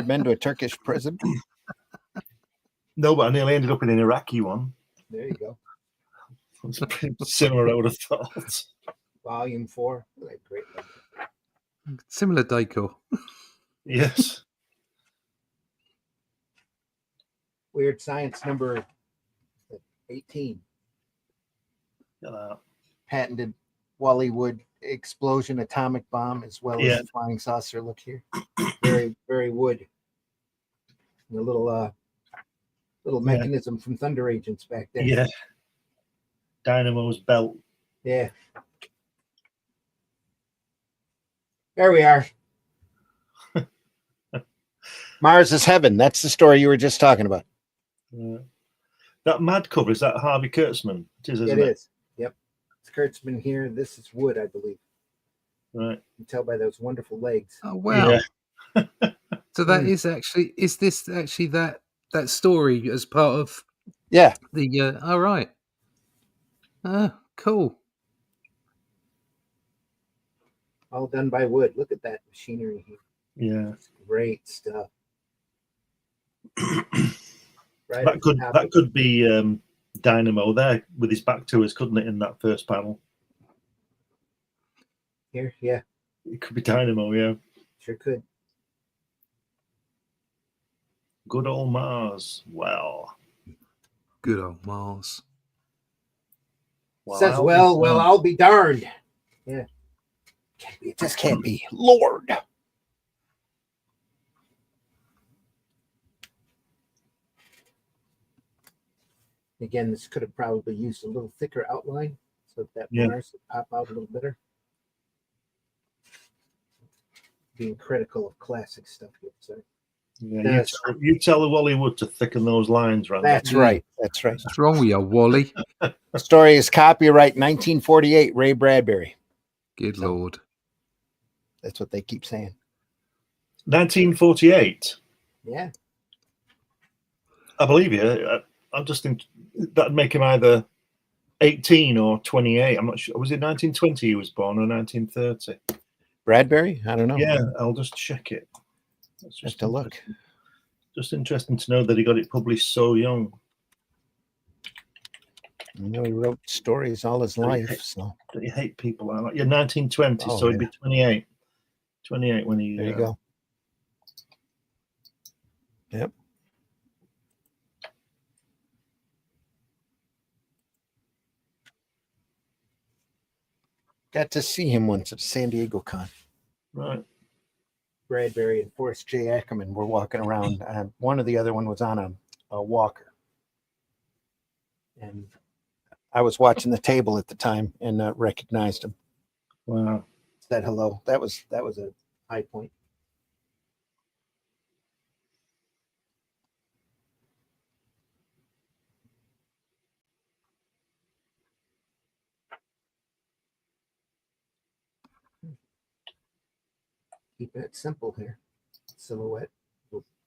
B: been to a Turkish prison?
E: No, but I nearly ended up in an Iraqi one.
B: There you go.
E: It's pretty similar, I would have thought.
B: Volume 4. Great.
A: Similar decor.
E: Yes.
B: Weird Science number 18.
E: Look at that.
B: Patented Wally Wood explosion atomic bomb, as well as the flying saucer. Look here. Very, very wood. And a little mechanism from Thunder Agents back there.
E: Yeah. Dynamo's belt.
B: Yeah. There we are. Mars is Heaven. That's the story you were just talking about.
E: That mad cover, is that Harvey Kurtzman? It is, isn't it?
B: It is. Yep. It's Kurtzman here. This is Wood, I believe.
E: Right.
B: You can tell by those wonderful legs.
A: Oh wow.
E: Yeah.
A: So that is actually, is this actually that story as part of the all right. Cool.
B: All done by Wood. Look at that machinery here.
E: Yeah.
B: It's great stuff. Right.
E: That could be Dynamo there with his back to us, couldn't it, in that first panel?
B: Here, yeah.
E: It could be Dynamo, yeah.
B: Sure could.
E: Good old Mars. Wow.
A: Good old Mars.
B: Says, well, I'll be darned. Yeah. Can't be. It just can't be. Lord. Again, this could have probably used a little thicker outline so that Mars would pop out a little better. Being critical of classic stuff here, sorry.
E: Yeah, you tell the Wally Wood to thicken those lines, right?
B: That's right. That's right.
A: What's wrong with you, Wally?
B: The story is copyright 1948, Ray Bradbury.
A: Good Lord.
B: That's what they keep saying.
E: 1948.
B: Yeah.
E: I believe you. I just think that'd make him either 18 or 28. I'm not sure. Was it 1920 he was born or 1930?
B: Bradbury? I don't know.
E: Yeah, I'll just check it. That's
B: Just a look.
E: Just interesting to know that he got it published so young.
B: I know he wrote stories all his life. So
E: Don't you hate people like that? Yeah, 1920,
B: Oh,
E: so he'd
B: yeah.
E: be 28. 28 when he.
B: there you go. Yep. Got to see him once at San Diego Con.
E: Right.
B: Bradbury and Forrest J. Ackerman were walking around. One or the other one was on a walker. And I was watching the table at the time and recognized him.
E: Wow.
B: Said hello. That was a high point. Keeping it simple here. Silhouette,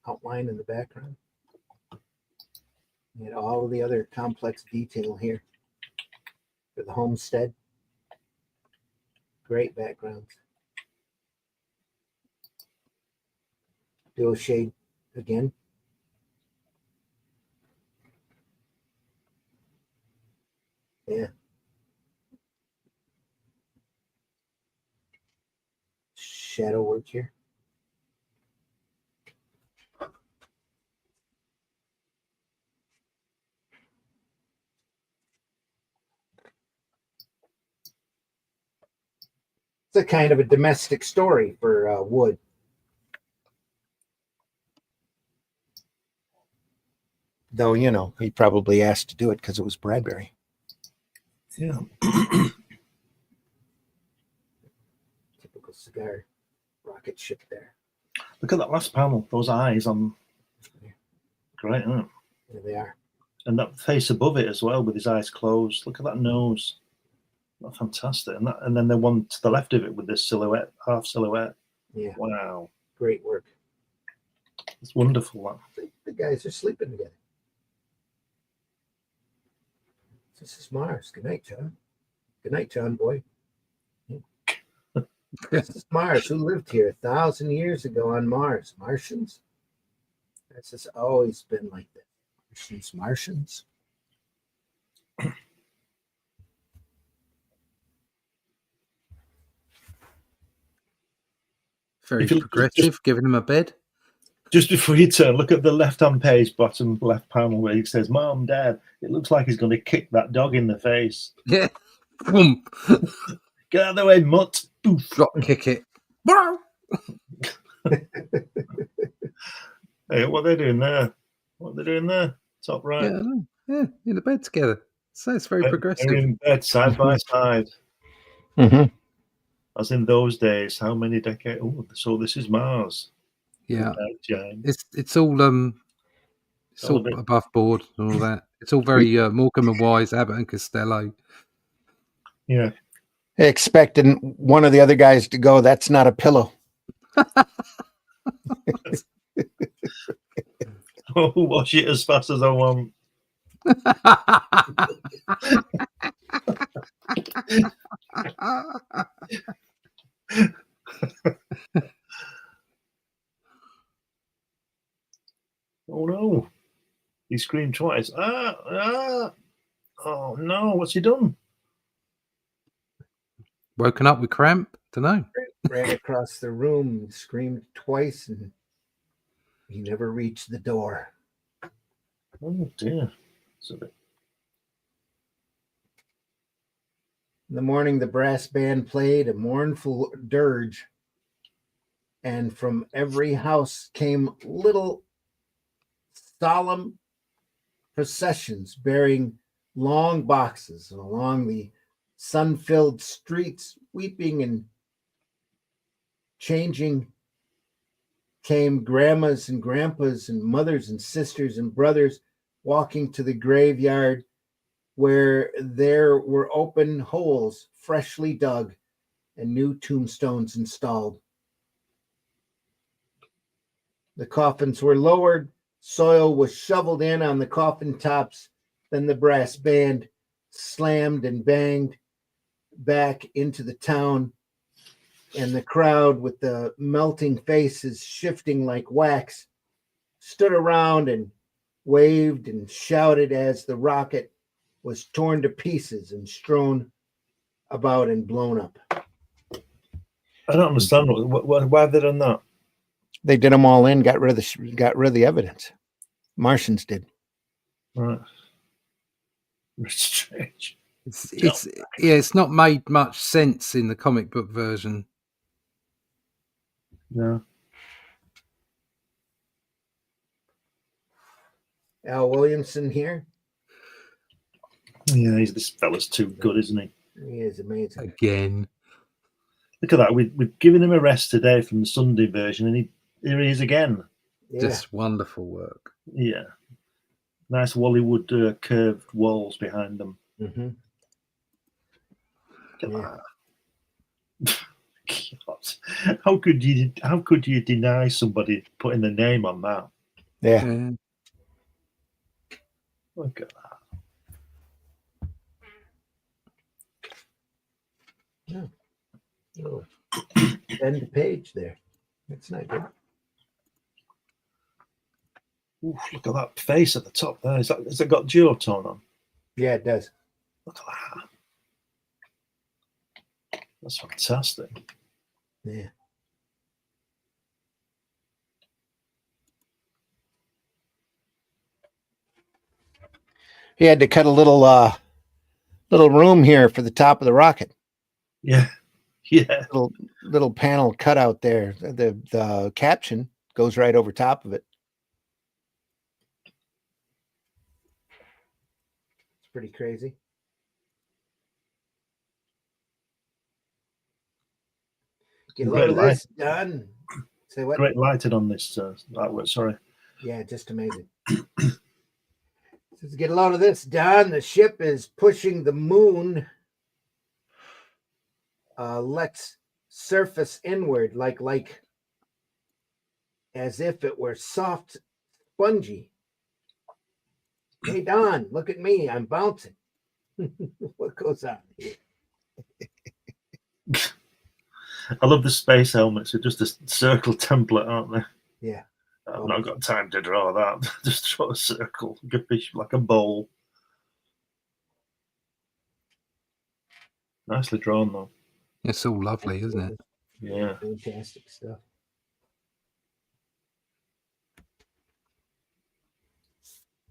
B: outline in the background. And all of the other complex detail here for the homestead. Great backgrounds. Dual shade again. Yeah. Shadow work here. It's a kind of a domestic story for Wood. Though, you know, he probably asked to do it because it was Bradbury.
E: Yeah.
B: Typical cigar rocket ship there.
E: Look at that last panel. Those eyes on. Great, isn't it?
B: There they are.
E: And that face above it as well with his eyes closed. Look at that nose. That's fantastic. And then the one to the left of it with this silhouette, half silhouette.
B: Yeah.
E: Wow.
B: Great work.
E: It's wonderful. That.
B: The guys are sleeping together. This is Mars. Good night, John. Good night, John boy. This is Mars. Who lived here 1,000 years ago on Mars? Martians? This has always been like that. Martians.
A: Very progressive, giving him a bed.
E: Just before you turn, look at the left-hand page, bottom left panel, where he says, "Mom, Dad." It looks like he's going to kick that dog in the face.
A: Yeah. Boom.
E: Get out of the way, mutt. Boof.
A: Drop kick it.
E: Hey, what are they doing there? What are they doing there? Top right.
A: Yeah, in the bed together. So it's very progressive.
E: They're in bed side by side.
B: Mm-hmm.
E: As in those days, how many decades? Oh, so this is Mars.
A: Yeah.
E: James.
A: It's all above board and all that. It's all very Morecambe and Wise, Abbott and Costello.
E: Yeah.
B: Expecting one of the other guys to go, "That's not a pillow."
E: Oh, wash it as fast as I want. Oh no. He screamed twice. Ah. Oh no, what's he done?
A: Woken up with cramp? Don't know.
B: Ran across the room, screamed twice, and he never reached the door.
E: Oh dear.
B: In the morning, the brass band played a mournful dirge, and from every house came little solemn processions bearing long boxes, and along the sun-filled streets, weeping and changing, came grandmas and grandpas and mothers and sisters and brothers walking to the graveyard, where there were open holes freshly dug and new tombstones installed. The coffins were lowered, soil was shoveled in on the coffin tops, then the brass band slammed and banged back into the town, and the crowd, with the melting faces shifting like wax, stood around and waved and shouted as the rocket was torn to pieces and strewn about and blown up.
E: I don't understand why have they done that.
B: They did them all in, got rid of the evidence. Martians did.
E: Right. It's strange.
A: It's not made much sense in the comic book version.
E: No.
B: Al Williamson here.
E: Yeah, this fella's too good, isn't he?
B: He is amazing.
A: Again.
E: Look at that. We've given him a rest today from the Sunday version, and here he is again.
B: Yeah.
A: Just wonderful work.
E: Yeah. Nice Wally Wood curved walls behind them.
B: Mm-hmm.
E: Look at that. God. How could you deny somebody putting the name on that?
B: Yeah.
E: Look at that.
B: Yeah. Oh. End page there. That's not good.
E: Oof, look at that face at the top there. Has it got duotone on?
B: Yeah, it does.
E: Look at that. That's fantastic.
B: Yeah. He had to cut a little room here for the top of the rocket.
E: Yeah. Yeah.
B: Little panel cut out there. The caption goes right over top of it. It's pretty crazy. Get a load of this done. Say what?
E: Great lighting on this artwork. Sorry.
B: Yeah, just amazing. Let's get a load of this done. The ship is pushing the moon. Let's surface inward like as if it were soft, spongy. Hey, Don, look at me. I'm bouncing. What goes on here?
E: I love the space helmets. They're just a circle template, aren't they?
B: Yeah.
E: I've not got time to draw that. Just draw a circle, like a fish, like a bowl. Nicely drawn, though.
A: It's all lovely, isn't it?
E: Yeah.
B: Fantastic stuff.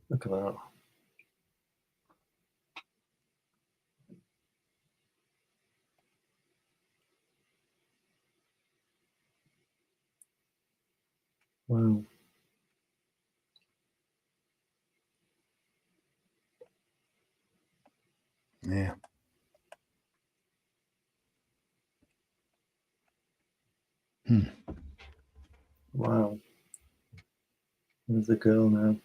E: Look at that. Wow.
B: Yeah.
E: Wow. There's the girl now.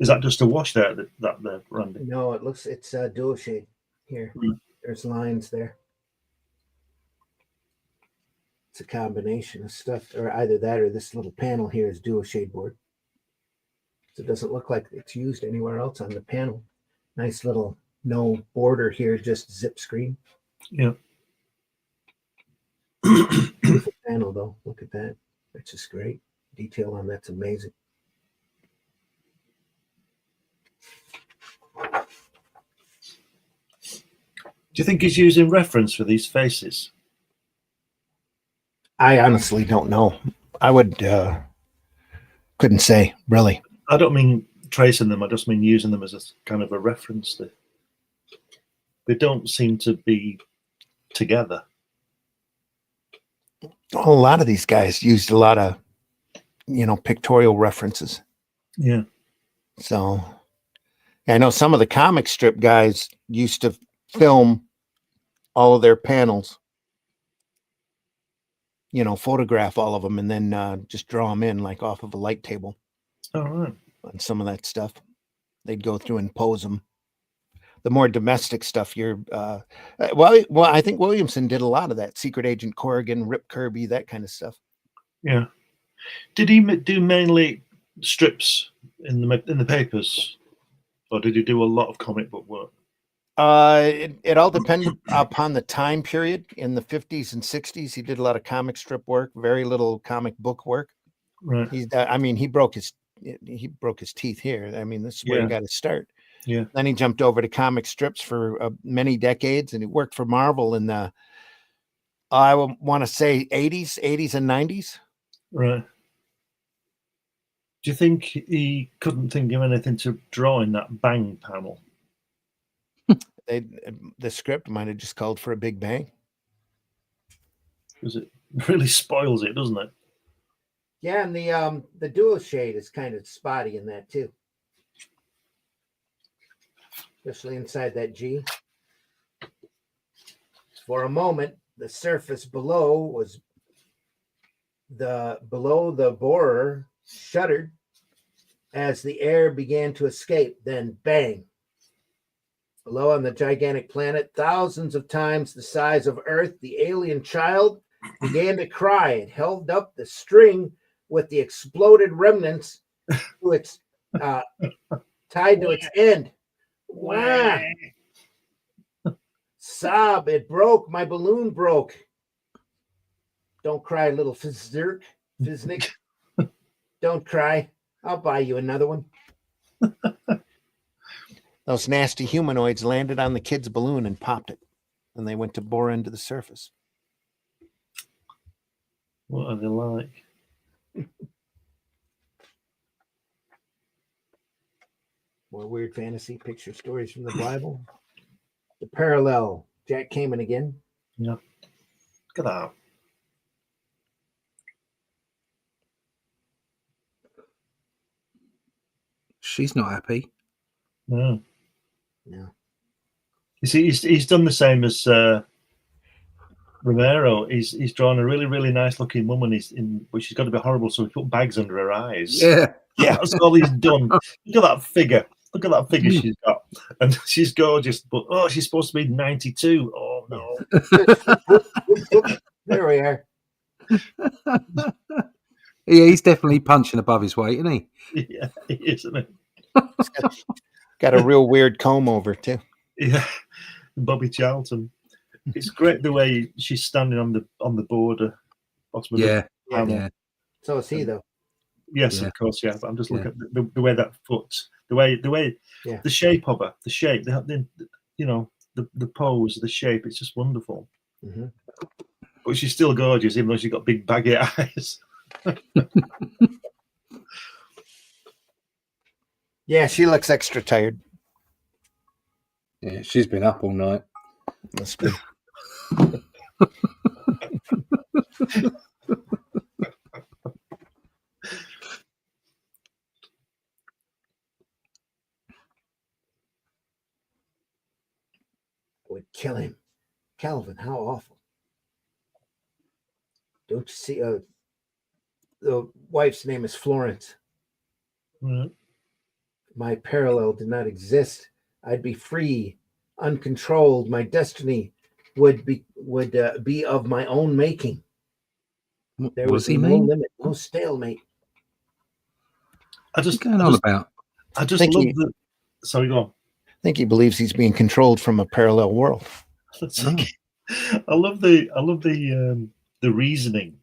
E: Is that just a wash there, that there, Randy?
B: No, it's dual shade here. There's lines there. It's a combination of stuff, or either that or this little panel here is dual shade board. So it doesn't look like it's used anywhere else on the panel. Nice little no border here, just zip screen.
E: Yeah.
B: Beautiful panel though. Look at that. That's just great. Detail on that's amazing.
E: Do you think he's using reference for these faces?
B: I honestly don't know. I would couldn't say really.
E: I don't mean tracing them. I just mean using them as a kind of a reference. They don't seem to be together.
B: A lot of these guys used a lot of, pictorial references.
E: Yeah.
B: So I know some of the comic strip guys used to film all of their panels, photograph all of them and then just draw them in like off of a light table.
E: All right.
B: On some of that stuff. They'd go through and pose them. The more domestic stuff, well, I think Williamson did a lot of that. Secret Agent Corrigan, Rip Kirby, that kind of stuff.
E: Yeah. Did he do mainly strips in the papers, or did he do a lot of comic book work?
B: It all depended upon the time period. In the 50s and 60s, he did a lot of comic strip work, very little comic book work.
E: Right.
B: He broke his teeth here. I mean, this is where he got his start.
E: Yeah.
B: Then he jumped over to comic strips for many decades, and he worked for Marvel in the, I want to say 80s and 90s.
E: Right. Do you think he couldn't think of anything to draw in that bang panel?
B: The script might have just called for a big bang.
E: Because it really spoils it, doesn't it?
B: Yeah, and the dual shade is kind of spotty in that too. Especially inside that G. For a moment, the surface below the borer shuddered as the air began to escape. Then bang. Below on the gigantic planet, thousands of times the size of Earth, the alien child began to cry. It held up the string with the exploded remnants to its tied to its end. Wah! Sob, it broke. My balloon broke. Don't cry, little Fiznik. Don't cry. I'll buy you another one. Those nasty humanoids landed on the kid's balloon and popped it. And they went to bore into the surface.
E: What are they like?
B: More weird fantasy picture stories from the Bible. The Parallel. Jack Kamen again.
E: Yeah. Look at that.
A: She's not happy.
E: No.
B: No.
E: You see, he's done the same as Romero. He's drawn a really, really nice looking woman. But she's got to be horrible, so he put bags under her eyes.
A: Yeah.
E: Yeah, that's all he's done. Look at that figure. Look at that figure she's got. And she's gorgeous, but she's supposed to be 92. Oh no.
B: There we are.
A: Yeah, he's definitely punching above his weight, isn't he?
E: Yeah, he is, isn't it?
B: Got a real weird comb over too.
E: Yeah. Bobby Charlton. It's great the way she's standing on the border.
A: Yeah.
B: So is he though.
E: Yes, of course, yeah. But I'm just looking at the way that foot, the way, the shape of her, the shape, the pose, the shape. It's just wonderful.
B: Mm-hmm.
E: But she's still gorgeous, even though she's got big baggy eyes.
B: Yeah, she looks extra tired.
A: Yeah, she's been up all night.
B: That's good. Would kill him. Calvin, how awful. Don't you see? The wife's name is Florence.
E: Mm-hmm.
B: My parallel did not exist. I'd be free, uncontrolled. My destiny would be of my own making. There was no limit, no stalemate.
A: What's going on about?
E: I just love the. Sorry, go on.
B: I think he believes he's being controlled from a parallel world.
E: I love the reasoning.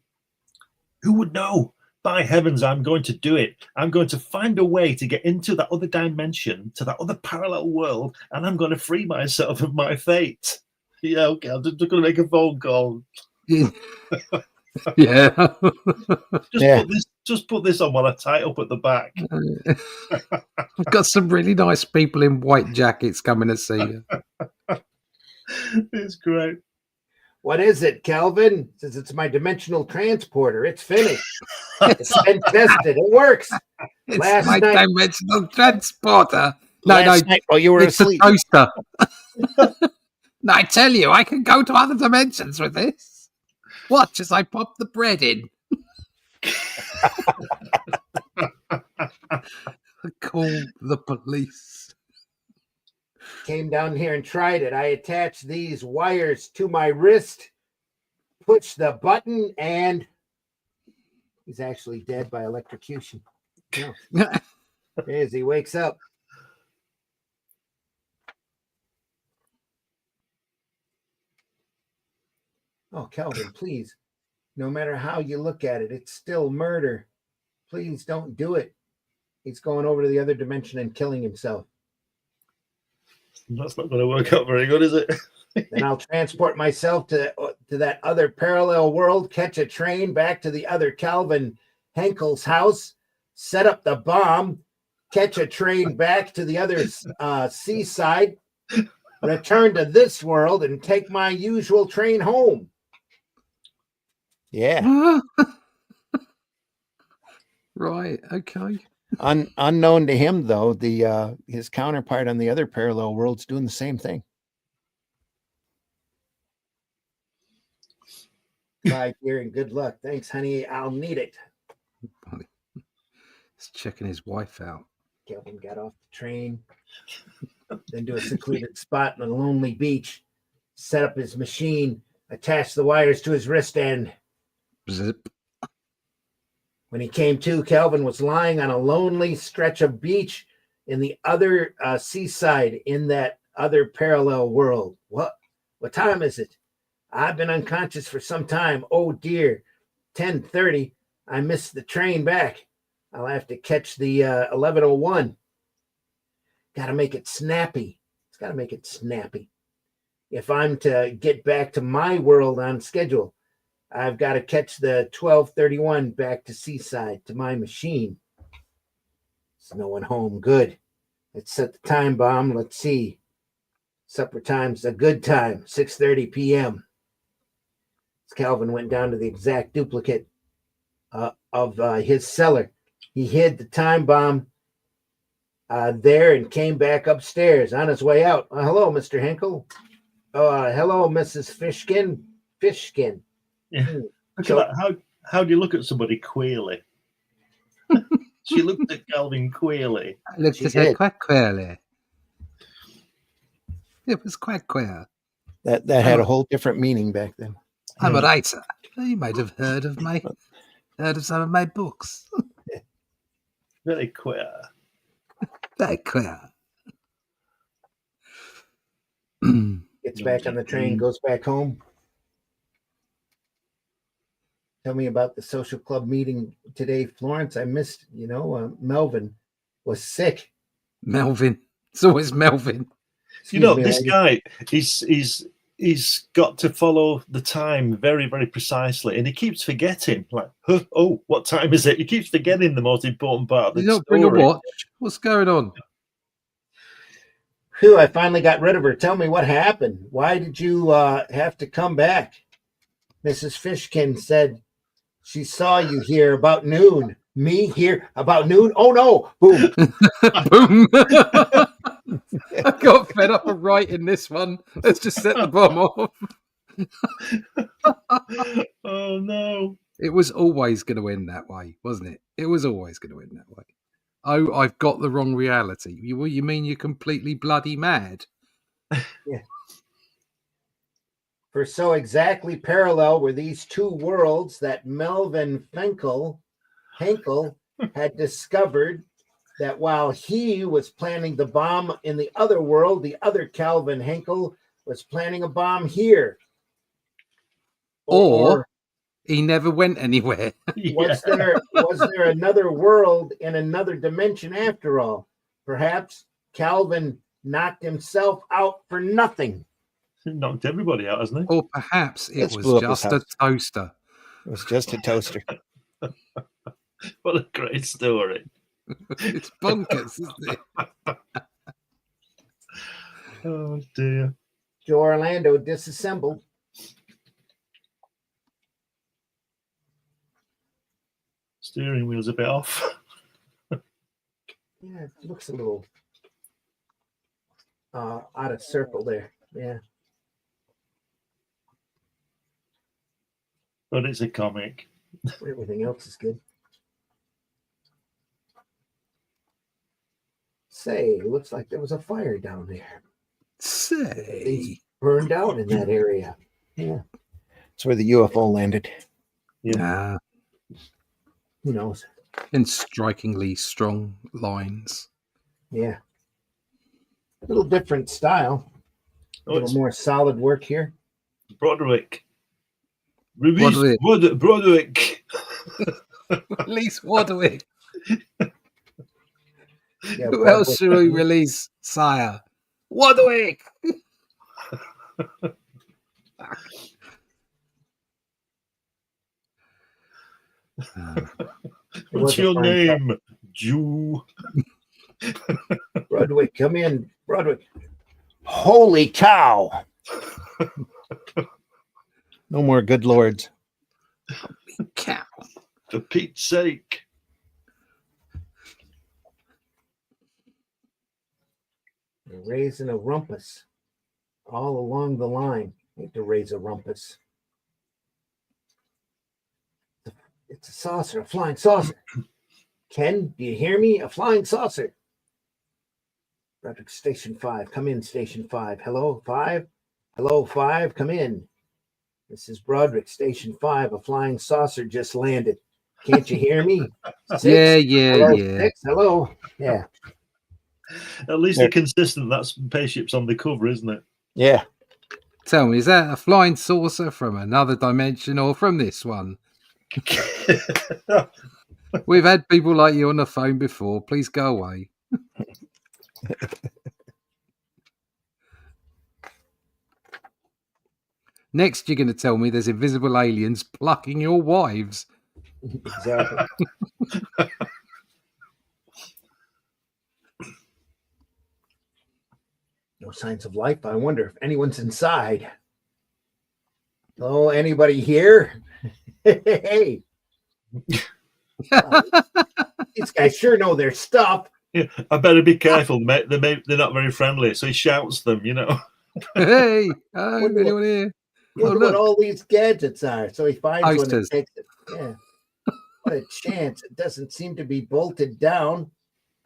E: Who would know? By heavens, I'm going to do it. I'm going to find a way to get into that other dimension, to that other parallel world, and I'm going to free myself of my fate. Yeah, okay, I'm just going to make a phone call.
A: Yeah.
E: Just put this on while I tie it up at the back.
A: I've got some really nice people in white jackets coming to see you.
E: It's great.
B: What is it, Calvin? Says it's my dimensional transporter. It's finished. It's been tested. It works.
A: It's my dimensional transporter.
B: Last night while you were asleep.
A: It's a toaster. No, I tell you, I can go to other dimensions with this. Watch as I pop the bread in. Call the police.
B: Came down here and tried it. I attached these wires to my wrist, push the button, and he's actually dead by electrocution. No. He wakes up. Oh, Calvin, please. No matter how you look at it, it's still murder. Please don't do it. He's going over to the other dimension and killing himself.
E: That's not going to work out very good, is it?
B: Then I'll transport myself to that other parallel world, catch a train back to the other Calvin Henkel's house, set up the bomb, catch a train back to the other seaside, return to this world, and take my usual train home. Yeah.
A: Right. Okay.
B: Unknown to him, though, his counterpart on the other parallel world's doing the same thing. Bye, dear, and good luck. Thanks, honey. I'll need it.
A: He's checking his wife out.
B: Kelvin got off the train, then to a secluded spot on a lonely beach, set up his machine, attached the wires to his wrist end.
A: Zip.
B: When he came to, Kelvin was lying on a lonely stretch of beach in the other seaside in that other parallel world. What time is it? I've been unconscious for some time. Oh dear, 10:30. I missed the train back. I'll have to catch the 11:01. Got to make it snappy. It's got to make it snappy. If I'm to get back to my world on schedule, I've got to catch the 12:31 back to Seaside to my machine. There's no one home. Good. Let's set the time bomb. Let's see. Supper time's a good time, 6:30 p.m. Calvin went down to the exact duplicate of his cellar. He hid the time bomb there and came back upstairs. On his way out, hello, Mr. Henkel. Hello, Mrs. Fishkin. Fishkin.
E: Yeah. Look at that. How do you look at somebody queerly? She looked at Calvin queerly.
A: I looked at her quite queerly. It was quite queer.
B: That had a whole different meaning back then.
A: I'm a writer. You might have heard of some of my books.
E: Very queer.
A: Very queer.
B: Gets back on the train, goes back home. Tell me about the social club meeting today, Florence. I missed, Melvin was sick.
A: Melvin. It's always Melvin.
E: This guy, he's got to follow the time very, very precisely, and he keeps forgetting. Like, oh, what time is it? He keeps forgetting the most important part of the story.
A: Bring a watch. What's going on?
B: Phew, I finally got rid of her. Tell me what happened. Why did you have to come back? Mrs. Fishkin said she saw you here about noon. Me here about noon? Oh, no. Boom.
A: Boom. I got fed up of writing this one. Let's just set the bomb off.
E: Oh, no.
A: It was always going to end that way, wasn't it? It was always going to end that way. Oh, I've got the wrong reality. You mean you're completely bloody mad?
B: Yeah. For so exactly parallel were these two worlds that Melvin Henkel had discovered that while he was planning the bomb in the other world, the other Calvin Henkel was planning a bomb here.
A: Or he never went anywhere.
B: Was there another world in another dimension after all? Perhaps Calvin knocked himself out for nothing.
E: He knocked everybody out, hasn't he?
A: Or perhaps it was just a toaster.
B: It was just a toaster.
E: What a great story.
A: It's bonkers, isn't it?
E: Oh, dear.
B: Joe Orlando disassembled.
E: Steering wheel's a bit off.
B: Yeah, it looks a little out of circle there. Yeah.
E: But it's a comic.
B: Everything else is good. Say, looks like there was a fire down there.
A: Say.
B: Things burned out in that area. Yeah. That's where the UFO landed.
A: Yeah.
B: Who knows?
A: In strikingly strong lines.
B: Yeah. A little different style. A little more solid work here.
E: Broderick. Release Broderick.
A: Release Wadwick.
B: Yeah,
A: Who else should we release, sire? Wadwick.
E: What's your name? Jew.
B: Broderick, come in. Broderick. Holy cow. No more good lords.
A: Cow.
E: For Pete's sake.
B: They're raising a rumpus all along the line. Need to raise a rumpus. It's a saucer, a flying saucer. Ken, do you hear me? A flying saucer. Broderick, Station 5. Come in, Station 5. Hello, 5? Hello, 5. Come in. This is Broderick, Station 5. A flying saucer just landed. Can't you hear me? 6?
A: Yeah.
B: Hello, 6? Hello. Yeah.
E: At least they're consistent. That spaceship's on the cover, isn't it?
B: Yeah.
A: Tell me, is that a flying saucer from another dimension or from this one? We've had people like you on the phone before. Please go away. Next, you're going to tell me there's invisible aliens plucking your wives.
B: Exactly. No signs of life. I wonder if anyone's inside. Hello, anybody here? Hey. These guys sure know their stuff.
E: Yeah, I better be careful. They're not very friendly, so he shouts them, you know.
A: Hey, anyone here?
B: Wonder what all these gadgets are. So he finds one
A: Posters.
B: and takes it. Yeah. What a chance. It doesn't seem to be bolted down.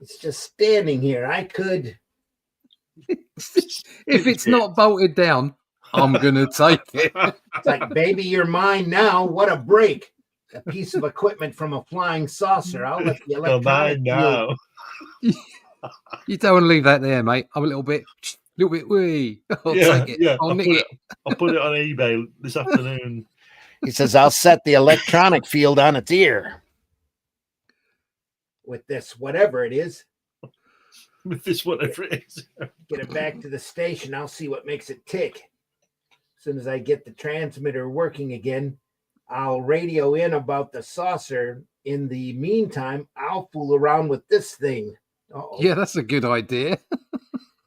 B: It's just standing here. I could.
A: If it's not bolted down, I'm going to take it.
B: It's like, baby, you're mine now. What a break. A piece of equipment from a flying saucer. I'll let the electronic
E: now.
A: You don't want to leave that there, mate. I'm a little bit wee. I'll take it.
E: Yeah.
A: I'll
E: put it on eBay this afternoon.
B: He says, I'll set the electronic field on its ear. With this, whatever it is.
E: With this, whatever it is.
B: Get it back to the station. I'll see what makes it tick. As soon as I get the transmitter working again, I'll radio in about the saucer. In the meantime, I'll fool around with this thing. Uh-oh.
A: Yeah, that's a good idea.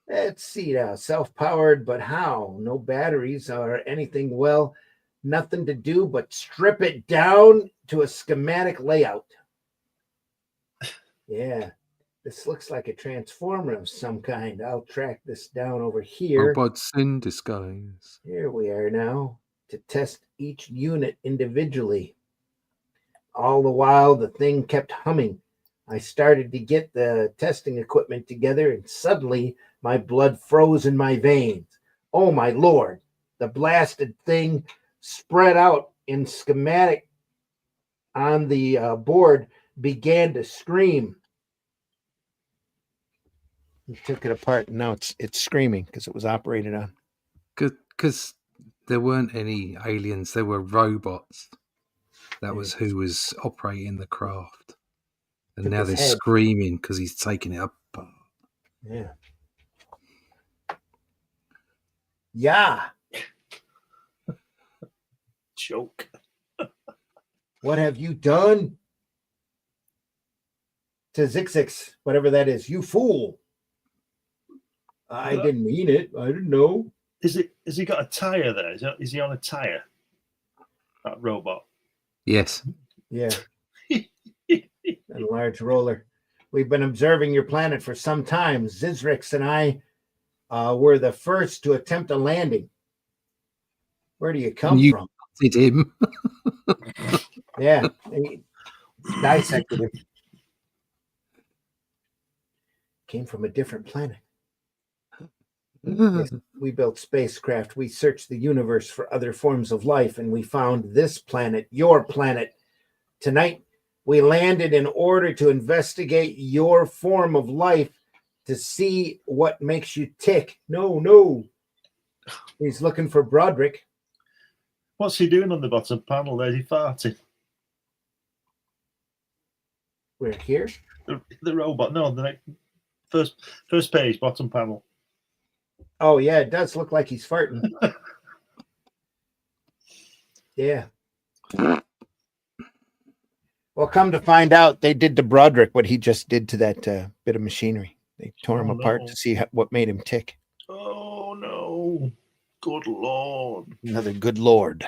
B: Let's see now. Self-powered, but how? No batteries or anything. Well, nothing to do but strip it down to a schematic layout. Yeah, this looks like a transformer of some kind. I'll track this down over here.
A: Robots in disguise.
B: Here we are now to test each unit individually. All the while, the thing kept humming. I started to get the testing equipment together, and suddenly my blood froze in my veins. Oh, my Lord. The blasted thing spread out in schematic on the board, began to scream. He took it apart, and now it's screaming because it was operated on.
A: Because there weren't any aliens, there were robots. That was who was operating the craft. And now they're screaming because he's taking it apart.
B: Yeah. Yeah.
E: Joke.
B: What have you done to Zixix, whatever that is? You fool. I didn't mean it. I didn't know.
E: Has he got a tire there? Is he on a tire? That robot.
A: Yes.
B: Yeah. A large roller. We've been observing your planet for some time. Zizrix and I were the first to attempt a landing. Where do you come from?
A: Did him.
B: Yeah. He dissected him. Came from a different planet. Yes, we built spacecraft. We searched the universe for other forms of life, and we found this planet, your planet. Tonight, we landed in order to investigate your form of life to see what makes you tick. No. He's looking for Broderick.
E: What's he doing on the bottom panel? There's he farting.
B: We're here.
E: The robot. No, the next, first page, bottom panel.
B: Oh yeah, it does look like he's farting. Yeah. Well, come to find out, they did to Broderick what he just did to that bit of machinery. They tore him apart to see what made him tick.
E: Oh no! Good Lord!
B: Another good Lord.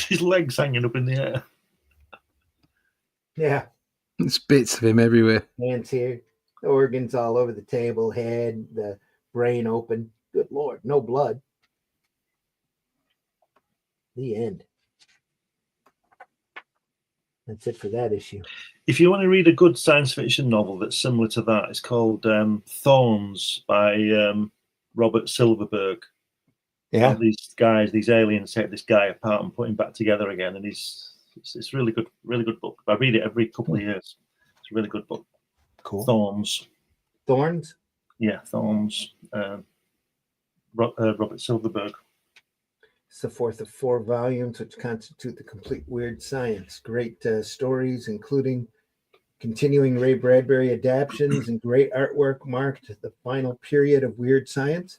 E: His legs hanging up in the air.
B: Yeah.
A: There's bits of him everywhere.
B: Hands here, the organs all over the table, head, the brain open. Good Lord, no blood. The end. That's it for that issue.
E: If you want to read a good science fiction novel that's similar to that, it's called Thorns by Robert Silverberg.
B: Yeah.
E: These guys, these aliens take this guy apart and put him back together again, and it's really good book. I read it every couple of years. It's a really good book.
B: Cool.
E: Thorns.
B: Thorns?
E: Yeah, Thorns. Robert Silverberg.
B: It's the fourth of 4 volumes, which constitute the complete Weird Science. Great stories, including continuing Ray Bradbury adaptions, and great artwork marked the final period of Weird Science.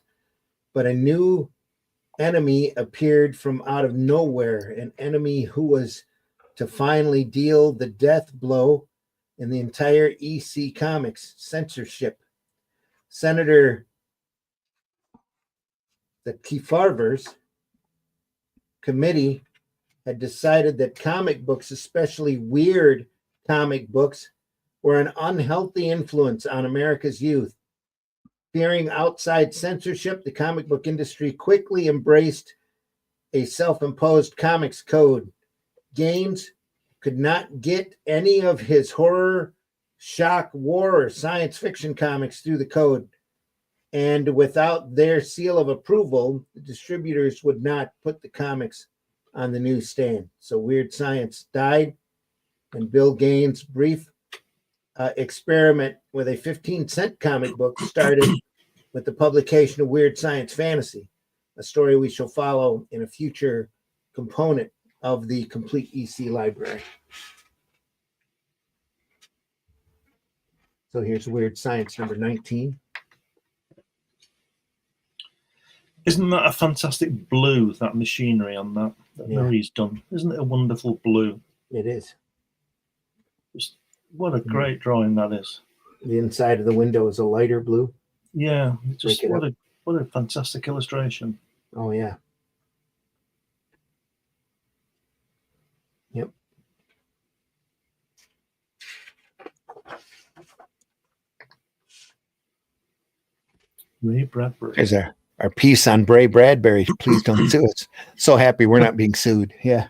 B: But a new enemy appeared from out of nowhere, an enemy who was to finally deal the death blow in the entire EC Comics: censorship. Senator the Kefauver's committee had decided that comic books, especially weird comic books, were an unhealthy influence on America's youth. Fearing outside censorship, the comic book industry quickly embraced a self-imposed comics code. Gaines could not get any of his horror, shock, war, or science fiction comics through the code. And without their seal of approval, the distributors would not put the comics on the newsstand. So Weird Science died, and Bill Gaines' brief experiment with a 15-cent comic book started with the publication of Weird Science Fantasy, a story we shall follow in a future component of the complete EC library. So here's Weird Science number 19.
E: Isn't that a fantastic blue, that machinery on that Marie's done? Isn't it a wonderful blue?
B: It is.
E: Just, what a great drawing that is.
B: The inside of the window is a lighter blue.
E: Yeah, just what a fantastic illustration.
B: Oh, yeah. Yep.
E: Ray Bradbury.
B: There's our piece on Ray Bradbury. Please don't sue us. So happy we're not being sued. Yeah.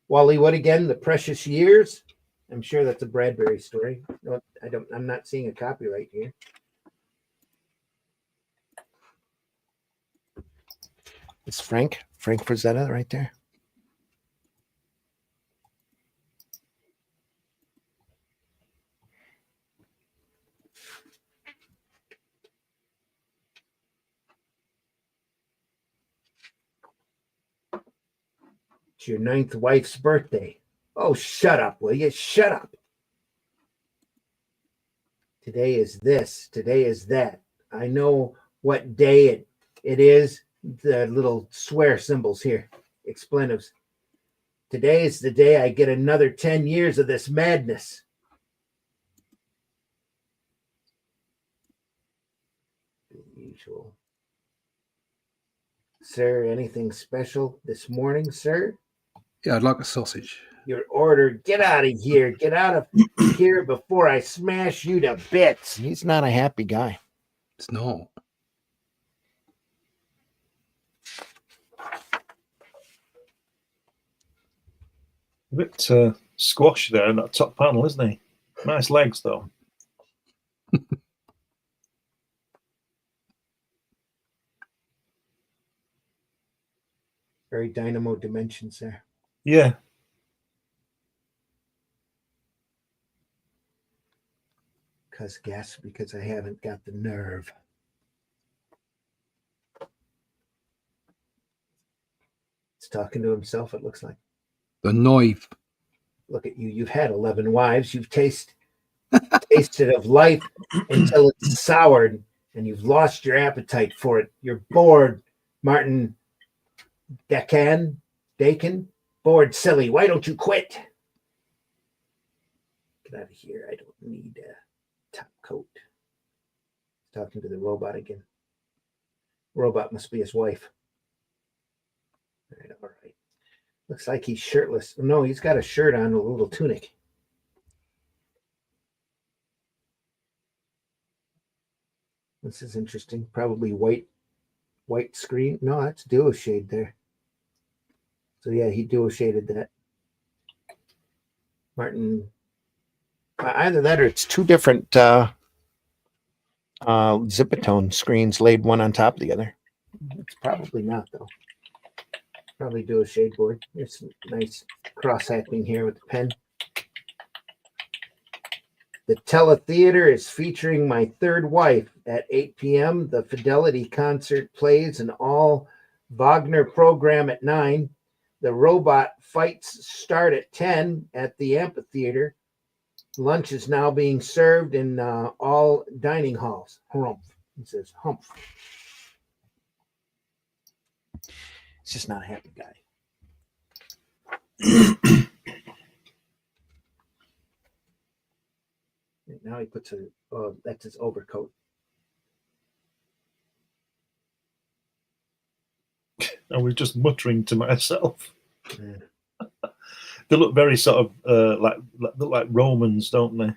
B: Wally Wood again, The Precious Years. I'm sure that's a Bradbury story. No, I'm not seeing a copyright here. It's Frank Frazetta right there. It's your 9th wife's birthday. Oh, shut up, will you? Shut up. Today is this. Today is that. I know what day it is. The little swear symbols here. Expletives. Today is the day I get another 10 years of this madness. The usual. Sir, anything special this morning, sir?
A: Yeah, I'd like a sausage.
B: Your order. Get out of here. Get out of here before I smash you to bits. He's not a happy guy.
A: It's not.
E: A bit squash there in that top panel, isn't he? Nice legs, though.
B: Very dynamo dimensions there. because I haven't got the nerve. He's talking to himself, it looks like.
A: The knife.
B: Look at you. You've had 11 wives. You've tasted of life until it's soured, and you've lost your appetite for it. You're bored, Martin Dacan, bored silly. Why don't you quit? Get out of here. I don't need a top coat. He's talking to the robot again. Robot must be his wife. All right. Looks like he's shirtless. No, he's got a shirt on, a little tunic. This is interesting. Probably white screen. No, that's duo shade there. So yeah, he duo shaded that. Martin. Either that or it's two different Zipatone screens laid one on top of the other. It's probably not though. Probably duo shade board. There's some nice cross hatching here with the pen. The Teletheater is featuring My Third Wife at 8 p.m. The Fidelity concert plays an all Wagner program at 9. The robot fights start at 10 at the amphitheater. Lunch is now being served in all dining halls. Humph. It says humph. It's just not a happy guy. Now he puts that's his overcoat.
E: I was just muttering to myself.
B: Yeah.
E: They look very sort of like Romans, don't they?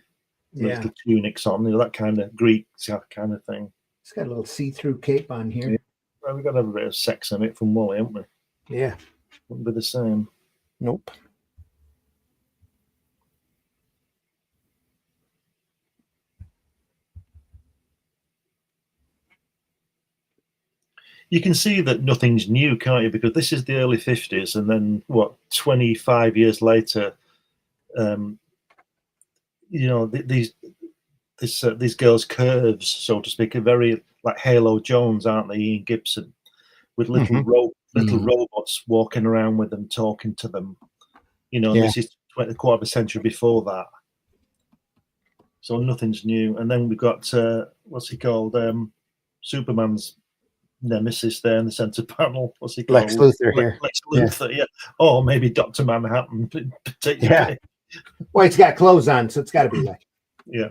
B: Yeah.
E: Little tunics on, that kind of Greek kind of thing.
B: It's got a little see-through cape on here.
E: Yeah. Well, we've got to have a bit of sex in it from Wally, haven't we?
B: Yeah.
E: Wouldn't be the same.
B: Nope.
E: You can see that nothing's new, can't you? Because this is the early 50s, and then 25 years later, these girls' curves, so to speak, are very like Halo Jones, aren't they? Ian Gibson, with little robots walking around with them, talking to them. This is a quarter of a century before that. So nothing's new. And then we've got what's he called? Superman's nemesis there in the center panel. What's he called?
B: Lex Luthor here.
E: Lex Luthor, yeah. Or maybe Dr. Manhattan.
B: Yeah. Well, it's got clothes on, so it's got to be Lex.
E: Yeah.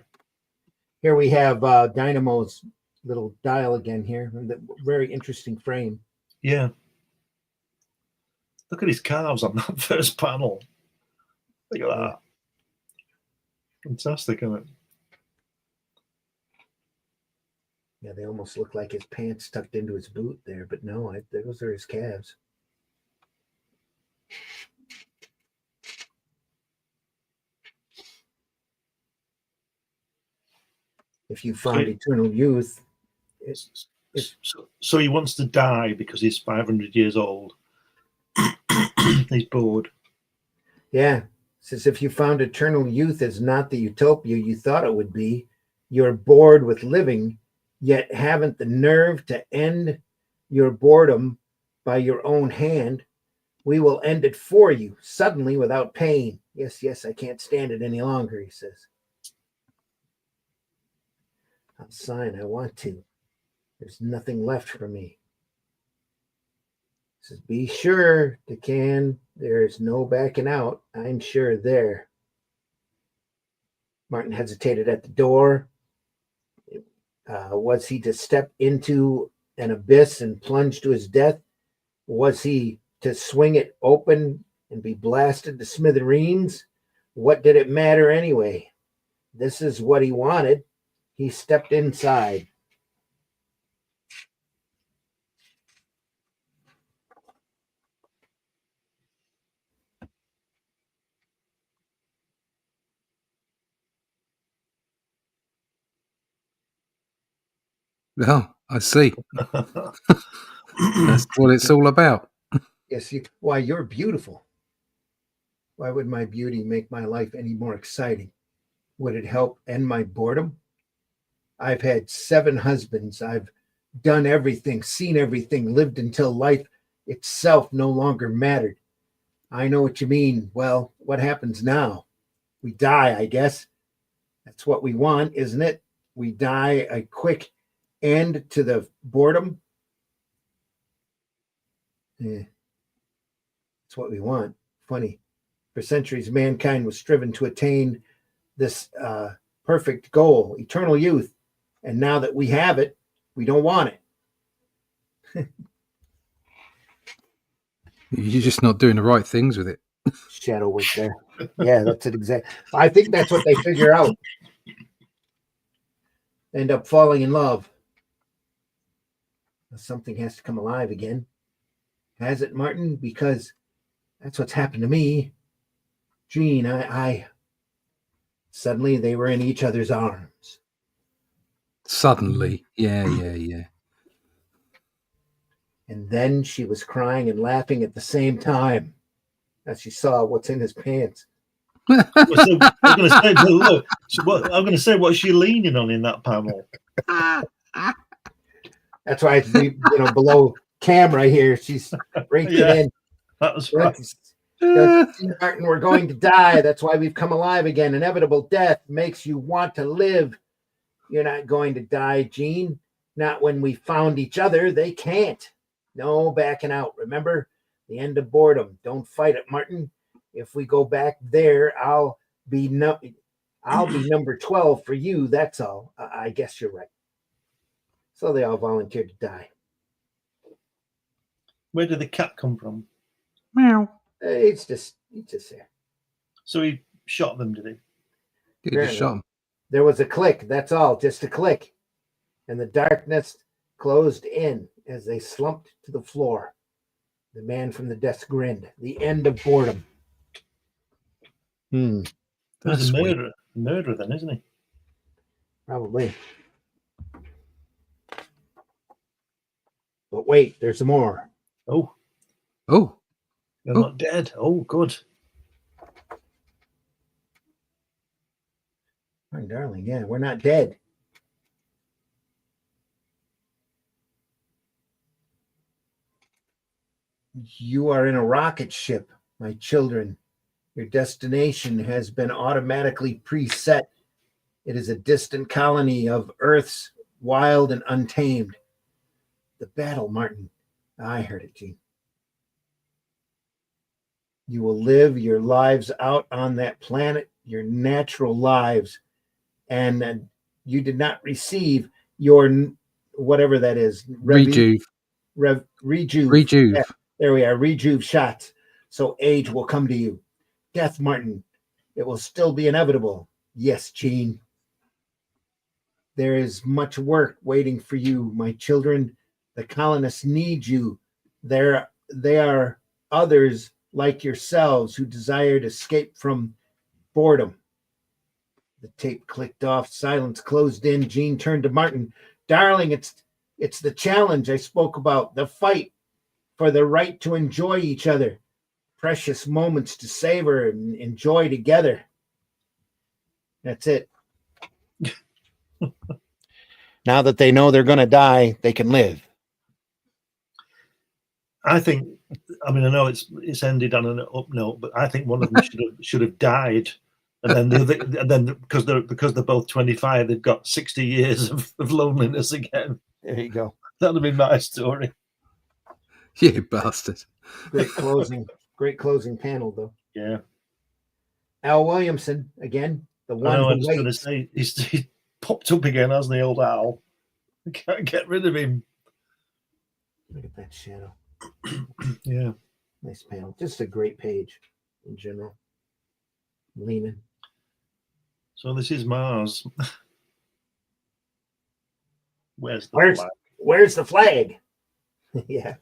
B: Here we have Dynamo's little dial again here. Very interesting frame.
E: Yeah. Look at his calves on that first panel. Look at that. Fantastic, isn't it?
B: Yeah, they almost look like his pants tucked into his boot there, but no, those are his calves. If you found eternal youth,
E: so he wants to die because he's 500 years old. He's bored.
B: Yeah, it says if you found eternal youth is not the utopia you thought it would be, you're bored with living, yet haven't the nerve to end your boredom by your own hand. We will end it for you, suddenly, without pain. Yes, I can't stand it any longer, he says. I'll sign, I want to. There's nothing left for me. He says, be sure, Decan, there's no backing out. I'm sure there. Martin hesitated at the door. Was he to step into an abyss and plunge to his death? Was he to swing it open and be blasted to smithereens? What did it matter anyway? This is what he wanted. He stepped inside.
A: Oh, I see. That's what it's all about.
B: Yes, why, you're beautiful. Why would my beauty make my life any more exciting? Would it help end my boredom? I've had 7 husbands. I've done everything, seen everything, lived until life itself no longer mattered. I know what you mean. Well, what happens now? We die, I guess. That's what we want, isn't it? We die a quick end to the boredom. Yeah, that's what we want. Funny. For centuries, mankind was striven to attain this perfect goal, eternal youth. And now that we have it, we don't want it.
A: You're just not doing the right things with it.
B: Shadow work there. Yeah, that's it exactly. I think that's what they figure out. End up falling in love. Something has to come alive again. Has it, Martin? Because that's what's happened to me. Jean, I suddenly they were in each other's arms.
A: Suddenly. Yeah.
B: And then she was crying and laughing at the same time as she saw what's in his pants.
E: I'm going to say, look, I'm going to say, what's she leaning on in that panel?
B: That's why it's below camera here. She's breaking in.
E: That was right.
B: Martin, we're going to die. That's why we've come alive again. Inevitable death makes you want to live. You're not going to die, Jean. Not when we found each other. They can't. No backing out. Remember? The end of boredom. Don't fight it, Martin. If we go back there, I'll be number 12 for you. That's all. I guess you're right. So they all volunteered to die.
E: Where did the cat come from?
A: Meow.
B: It's just there.
E: So he shot them, did he?
A: You just shot him.
B: There was a click. That's all. Just a click. And the darkness closed in as they slumped to the floor. The man from the desk grinned. The end of boredom.
E: That's a murderer then, isn't he?
B: Probably. But wait, there's more.
E: Oh. You're not dead. Oh, good.
B: My darling, yeah, we're not dead. You are in a rocket ship, my children. Your destination has been automatically preset. It is a distant colony of Earth's wild and untamed. The battle, Martin. I heard it, Gene. You will live your lives out on that planet, your natural lives, and you did not receive your whatever that is.
A: Rejuve.
B: Yeah, there we are. Rejuve shots. So age will come to you. Death, Martin. It will still be inevitable. Yes, Gene. There is much work waiting for you, my children. The colonists need you. They are others like yourselves who desire to escape from boredom. The tape clicked off. Silence closed in. Jean turned to Martin. Darling, it's the challenge I spoke about. The fight for the right to enjoy each other. Precious moments to savor and enjoy together. That's it. Now that they know they're going to die, they can live.
E: I know it's ended on an up note, but I think one of them should have died, and then because they're both 25, they've got 60 years of loneliness again.
B: There you go.
E: That'd have been my story.
A: You bastard.
B: Great closing panel though.
E: Yeah.
B: Al Williamson again, the one
E: I
B: who
E: was going to say he's popped up again, hasn't he, old Al? I can't get rid of him.
B: Look at that shadow.
E: Yeah.
B: Nice panel. Just a great page in general. Leaning.
E: So this is Mars. Where's the flag?
B: Yeah.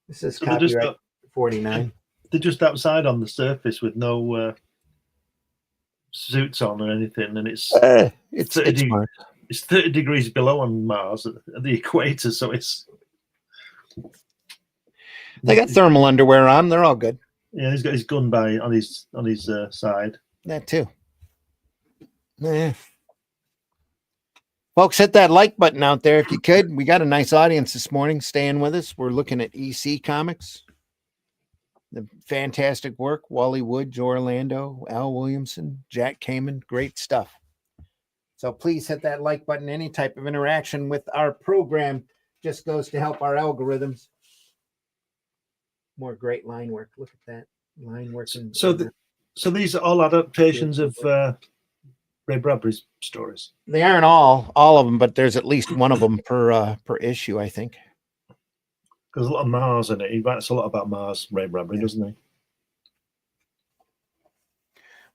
B: This is
E: so
B: copyright 49.
E: They're just outside on the surface with no suits on or anything, and it's 30 degrees below on Mars at the equator, so it's.
B: They got thermal underwear on. They're all good.
E: Yeah, he's got his gun by on his side.
B: That too. Yeah. Folks, hit that like button out there if you could. We got a nice audience this morning staying with us. We're looking at EC Comics. The fantastic work. Wally Wood, Joe Orlando, Al Williamson, Jack Kamen. Great stuff. So please hit that like button. Any type of interaction with our program just goes to help our algorithms. More great line work. Look at that. Line work.
E: So these are all adaptations of Ray Bradbury's stories.
B: They aren't all of them, but there's at least one of them per issue, I think.
E: There's a lot of Mars in it. He writes a lot about Mars, Ray Bradbury, doesn't he?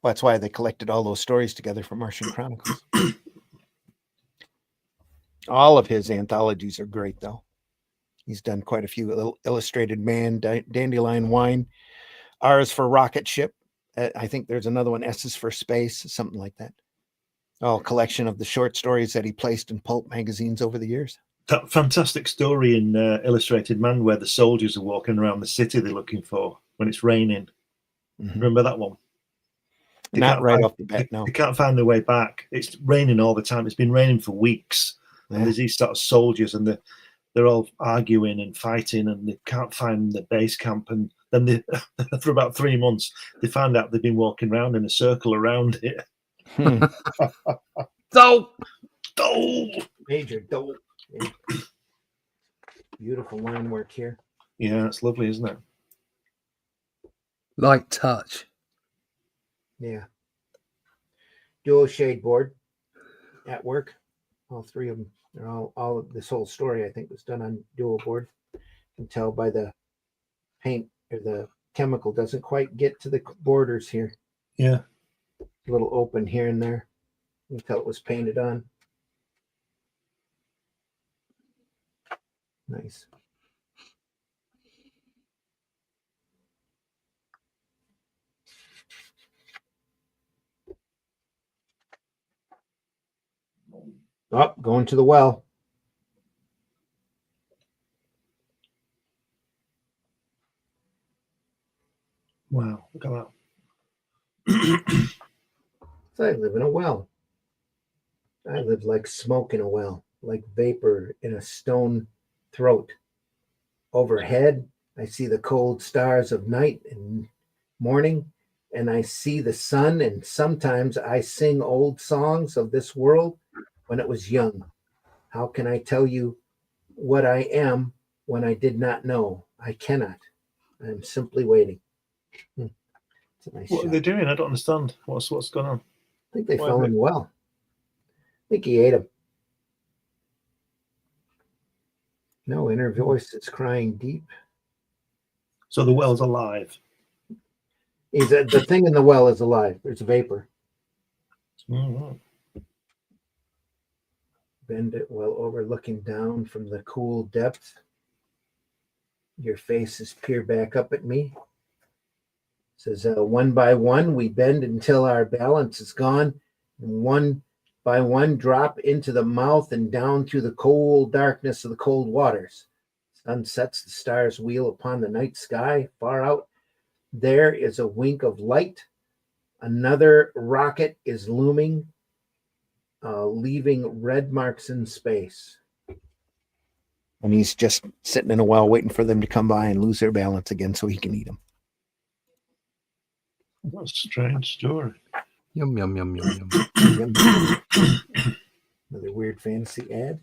B: Well, that's why they collected all those stories together for Martian Chronicles. All of his anthologies are great, though. He's done quite a few. Illustrated Man, Dandelion Wine, R is for Rocket Ship. I think there's another one, S is for Space, something like that. Oh, collection of the short stories that he placed in pulp magazines over the years.
E: That fantastic story in Illustrated Man where the soldiers are walking around the city they're looking for when it's raining.
B: Mm-hmm.
E: Remember that one?
B: Not right off the bat, no.
E: They can't find their way back. It's raining all the time. It's been raining for weeks. Yeah. And there's these sort of soldiers and they're all arguing and fighting and they can't find the base camp. And then for about 3 months, they find out they've been walking around in a circle around it.
A: Dole!
B: Major Dole. Yeah. Beautiful line work here.
E: Yeah, it's lovely, isn't it?
A: Light touch.
B: Yeah. Dual shade board at work. All three of them. They're all of this whole story, I think, was done on dual board. You can tell by the paint or the chemical doesn't quite get to the borders here.
E: Yeah.
B: A little open here and there. You can tell it was painted on. Nice. Oh, going to the well.
E: Wow, look at that.
B: So I live in a well. I live like smoke in a well, like vapor in a stone throat. Overhead, I see the cold stars of night and morning, and I see the sun, and sometimes I sing old songs of this world when it was young. How can I tell you what I am when I did not know? I cannot. I'm simply waiting. It's a nice
E: what
B: shot.
E: are they doing? I don't understand. What's going on?
B: I think they fell in the well. I think he ate him. No inner voice that's crying deep.
E: So the well's alive.
B: The thing in the well is alive. There's vapor.
E: Mm-hmm.
B: Bend it well over, looking down from the cool depths. Your faces peer back up at me. It says, one by one, we bend until our balance is gone. And one by one, drop into the mouth and down through the cold darkness of the cold waters. Sun sets, the stars wheel upon the night sky. Far out there is a wink of light. Another rocket is looming, leaving red marks in space. And he's just sitting in a well waiting for them to come by and lose their balance again so he can eat them.
E: What a strange story.
A: Yum, yum, yum, yum, yum.
B: Another weird fantasy ad.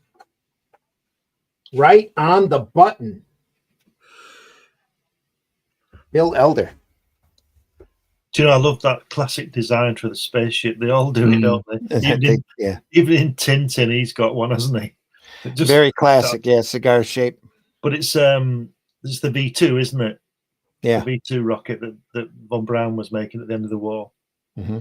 B: Right on the button. Bill Elder.
E: Do you know, I love that classic design for the spaceship. They all do it, don't they?
B: Yeah.
E: Even in Tintin, he's got one, hasn't he?
B: Just very classic, yeah, cigar shape.
E: But it's the V2, isn't it?
B: Yeah.
E: The V2 rocket that von Braun was making at the end of the war.
B: Mm-hmm.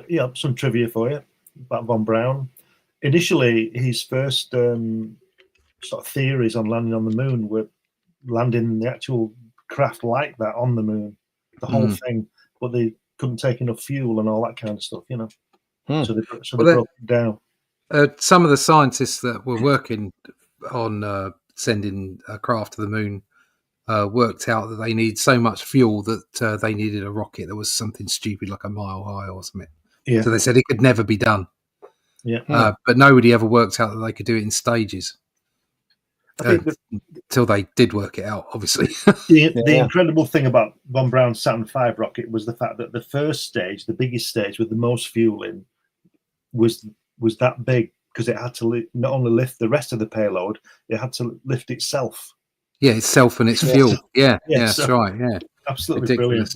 E: Yeah, some trivia for you about von Braun. Initially, his first sort of theories on landing on the moon were landing the actual craft like that on the moon, the whole thing, but they couldn't take enough fuel and all that kind of stuff, you know. So they broke it down.
A: Some of the scientists that were working on sending a craft to the moon worked out that they needed so much fuel that they needed a rocket that was something stupid like a mile high or something.
E: Yeah.
A: So they said it could never be done.
E: Yeah.
A: But nobody ever worked out that they could do it in stages.
E: I think
A: Till they did work it out, obviously.
E: the incredible thing about Von Braun's Saturn V rocket was the fact that the first stage, the biggest stage with the most fuel in, was that big because it had to not only lift the rest of the payload, it had to lift itself.
A: Yeah, itself and its fuel. Yeah, that's
E: so
A: right. Yeah,
E: absolutely brilliant.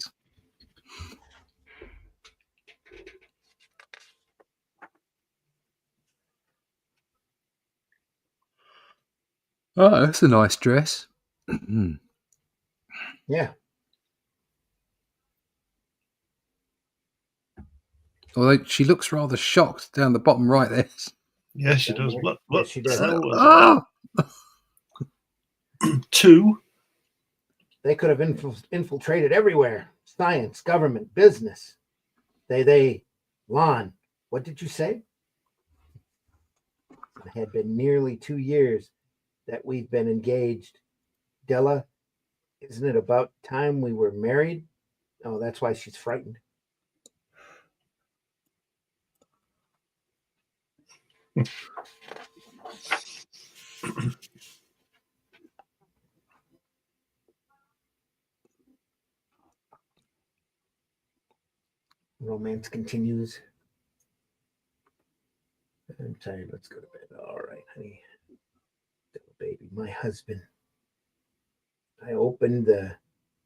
A: Oh, that's a nice dress.
B: Yeah.
A: Although she looks rather shocked down the bottom right there.
E: Yeah, she does. What
B: she does.
E: Two.
B: They could have infiltrated everywhere. Science, government, business. Lon, what did you say? It had been nearly 2 years that we've been engaged. Della, isn't it about time we were married? Oh, that's why she's frightened. Romance continues. I'm tired. Let's go to bed. All right, honey. Baby, my husband. I opened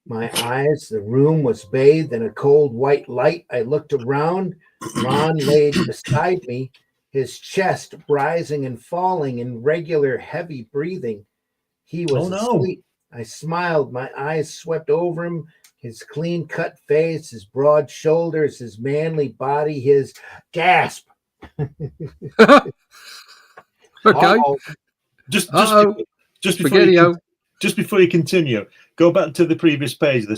B: my eyes. The room was bathed in a cold white light. I looked around. Ron laid beside me, his chest rising and falling in regular heavy breathing. He was asleep. I smiled. My eyes swept over him. His clean-cut face, his broad shoulders, his manly body, his gasp.
A: Okay.
E: Just before you continue, go back to the previous page, the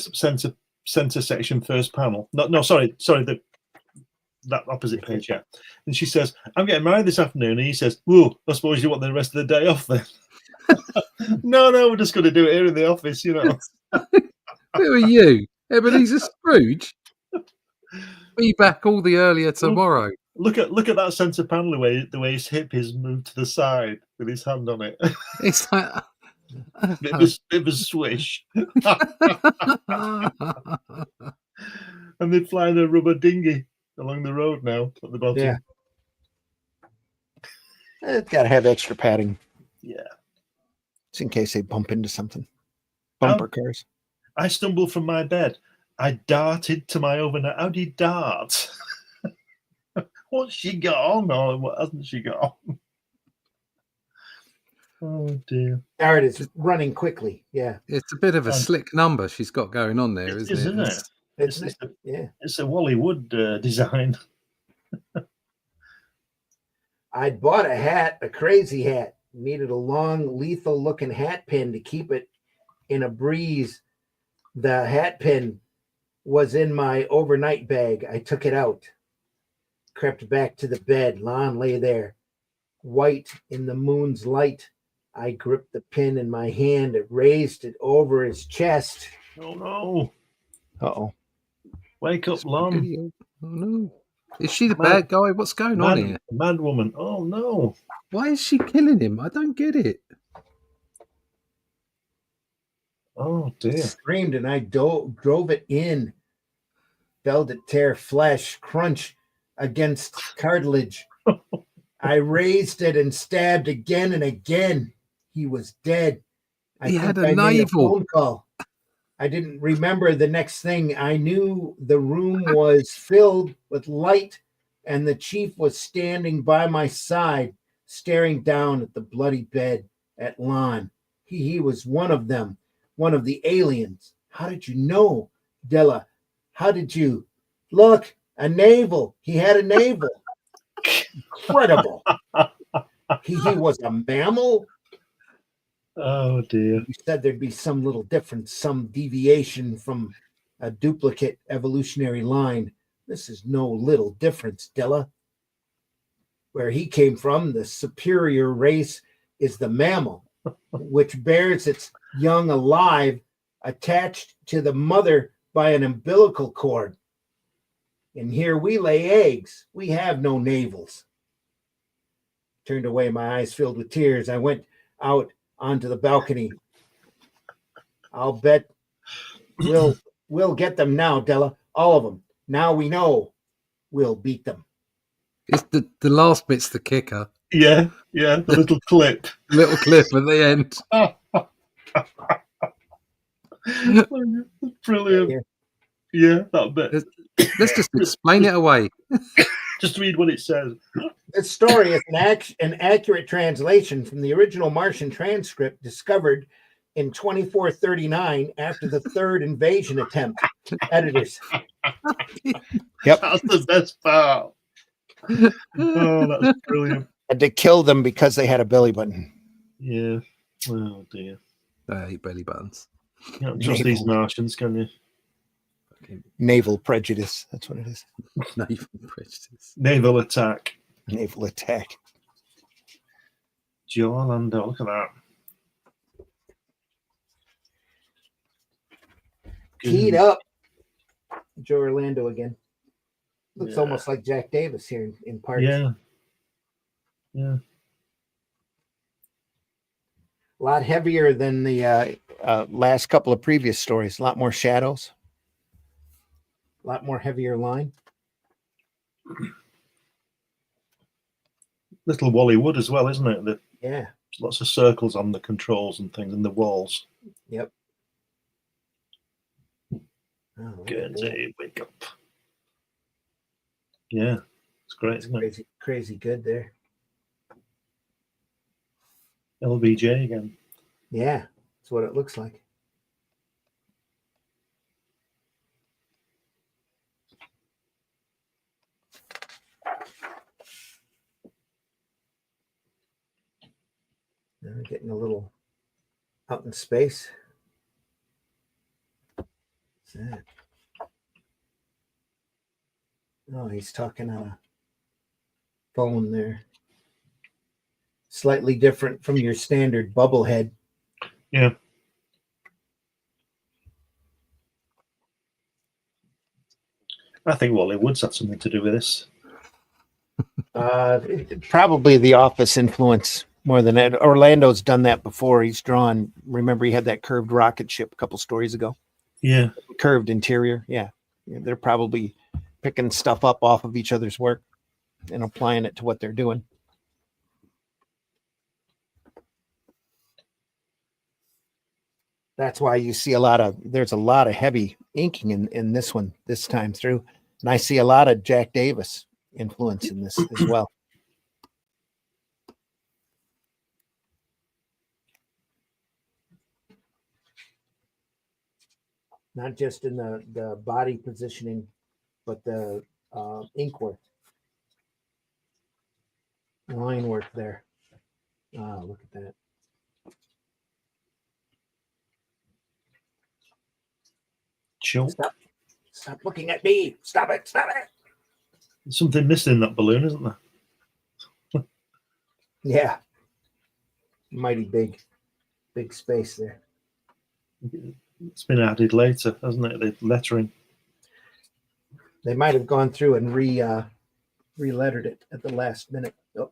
E: center section, first panel. No, sorry, that opposite page, yeah. And she says, "I'm getting married this afternoon," and he says, "Well, I suppose you want the rest of the day off then." No, we're just going to do it here in the office, you know.
A: Who are you, Ebenezer Scrooge? Be back all the earlier tomorrow.
E: Look at that center panel, the way his hip is moved to the side with his hand on it.
A: It's like
E: bit of a swish. And they're flying a rubber dinghy along the road now at the bottom.
B: Yeah. It's got to have extra padding.
E: Yeah.
B: Just in case they bump into something. Bumper cars.
E: I stumbled from my bed. I darted to my overnight. How do you dart? What's she got on or what hasn't she got on? Oh dear.
B: Dart is running quickly. Yeah.
A: It's a bit of a slick number she's got going on there, isn't it?
E: It's a Wally Wood design.
B: I'd bought a hat, a crazy hat. Needed a long, lethal-looking hat pin to keep it in a breeze. The hat pin was in my overnight bag. I took it out. Crept back to the bed. Lon lay there, white in the moon's light. I gripped the pin in my hand and raised it over his chest.
E: Oh, no.
B: Uh-oh.
E: Wake up, Lon.
A: Oh, no. Is she the bad guy? What's going on here?
E: Mad woman. Oh, no.
A: Why is she killing him? I don't get it.
E: Oh, dear.
B: I screamed and I drove it in. Felt it tear flesh, crunch against cartilage. I raised it and stabbed again and again. He was dead.
A: He had a navel.
B: Phone call. I didn't remember the next thing. I knew the room was filled with light and the chief was standing by my side, staring down at the bloody bed at Lon. He was one of them, one of the aliens. How did you know, Della? How did you? Look, a navel. He had a navel. Incredible. He was a mammal.
E: Oh, dear.
B: You said there'd be some little difference, some deviation from a duplicate evolutionary line. This is no little difference, Della. Where he came from, the superior race is the mammal, which bears its young alive attached to the mother by an umbilical cord. And here we lay eggs. We have no navels. Turned away, my eyes filled with tears. I went out onto the balcony. I'll bet we'll get them now, Della. All of them. Now we know we'll beat them.
A: It's the last bit's the kicker.
E: Yeah, the little clip.
A: Little clip at the end.
E: Brilliant. Yeah, that bit.
A: Let's just explain it away.
E: Just read what it says.
B: This story is an accurate translation from the original Martian transcript discovered in 2439 after the third invasion attempt. Editors. Yep.
E: That's the best part. Oh, that's brilliant.
B: Had to kill them because they had a belly button.
E: Yeah. Oh, dear.
A: I hate belly buttons.
E: You can't trust these Martians, can you?
B: Naval prejudice. That's what it is.
A: Naval prejudice.
E: Naval attack.
B: Naval attack.
E: Joe Orlando, look at that.
B: Keyed up. Joe Orlando again. Looks almost like Jack Davis here in parts.
E: Yeah.
B: A lot heavier than the last couple of previous stories. A lot more shadows. A lot more heavier line.
E: Little Wally Wood as well, isn't it?
B: Yeah.
E: Lots of circles on the controls and things and the walls.
B: Yep. Oh,
E: Guernsey, wake up. Yeah. It's great, isn't it?
B: Crazy good there.
E: LBJ again.
B: Yeah. That's what it looks like. Now we're getting a little out in space. What's that? Oh, he's talking on a phone there. Slightly different from your standard bubblehead.
E: Yeah. I think Wally Wood's had something to do with this.
B: Probably the Office influence more than that. Orlando's done that before. He's drawn. Remember, he had that curved rocket ship a couple stories ago.
E: Yeah.
B: Curved interior. Yeah. They're probably picking stuff up off of each other's work and applying it to what they're doing. That's why you see there's a lot of heavy inking in this one this time through. And I see a lot of Jack Davis influence in this as well. Not just in the body positioning, but the ink work, line work there. Oh, look at that.
E: Chill.
B: Stop looking at me. Stop it.
E: There's something missing in that balloon, isn't there?
B: Yeah. Mighty big space there.
E: It's been added later, hasn't it? The lettering.
B: They might have gone through and re-lettered it at the last minute. Oh.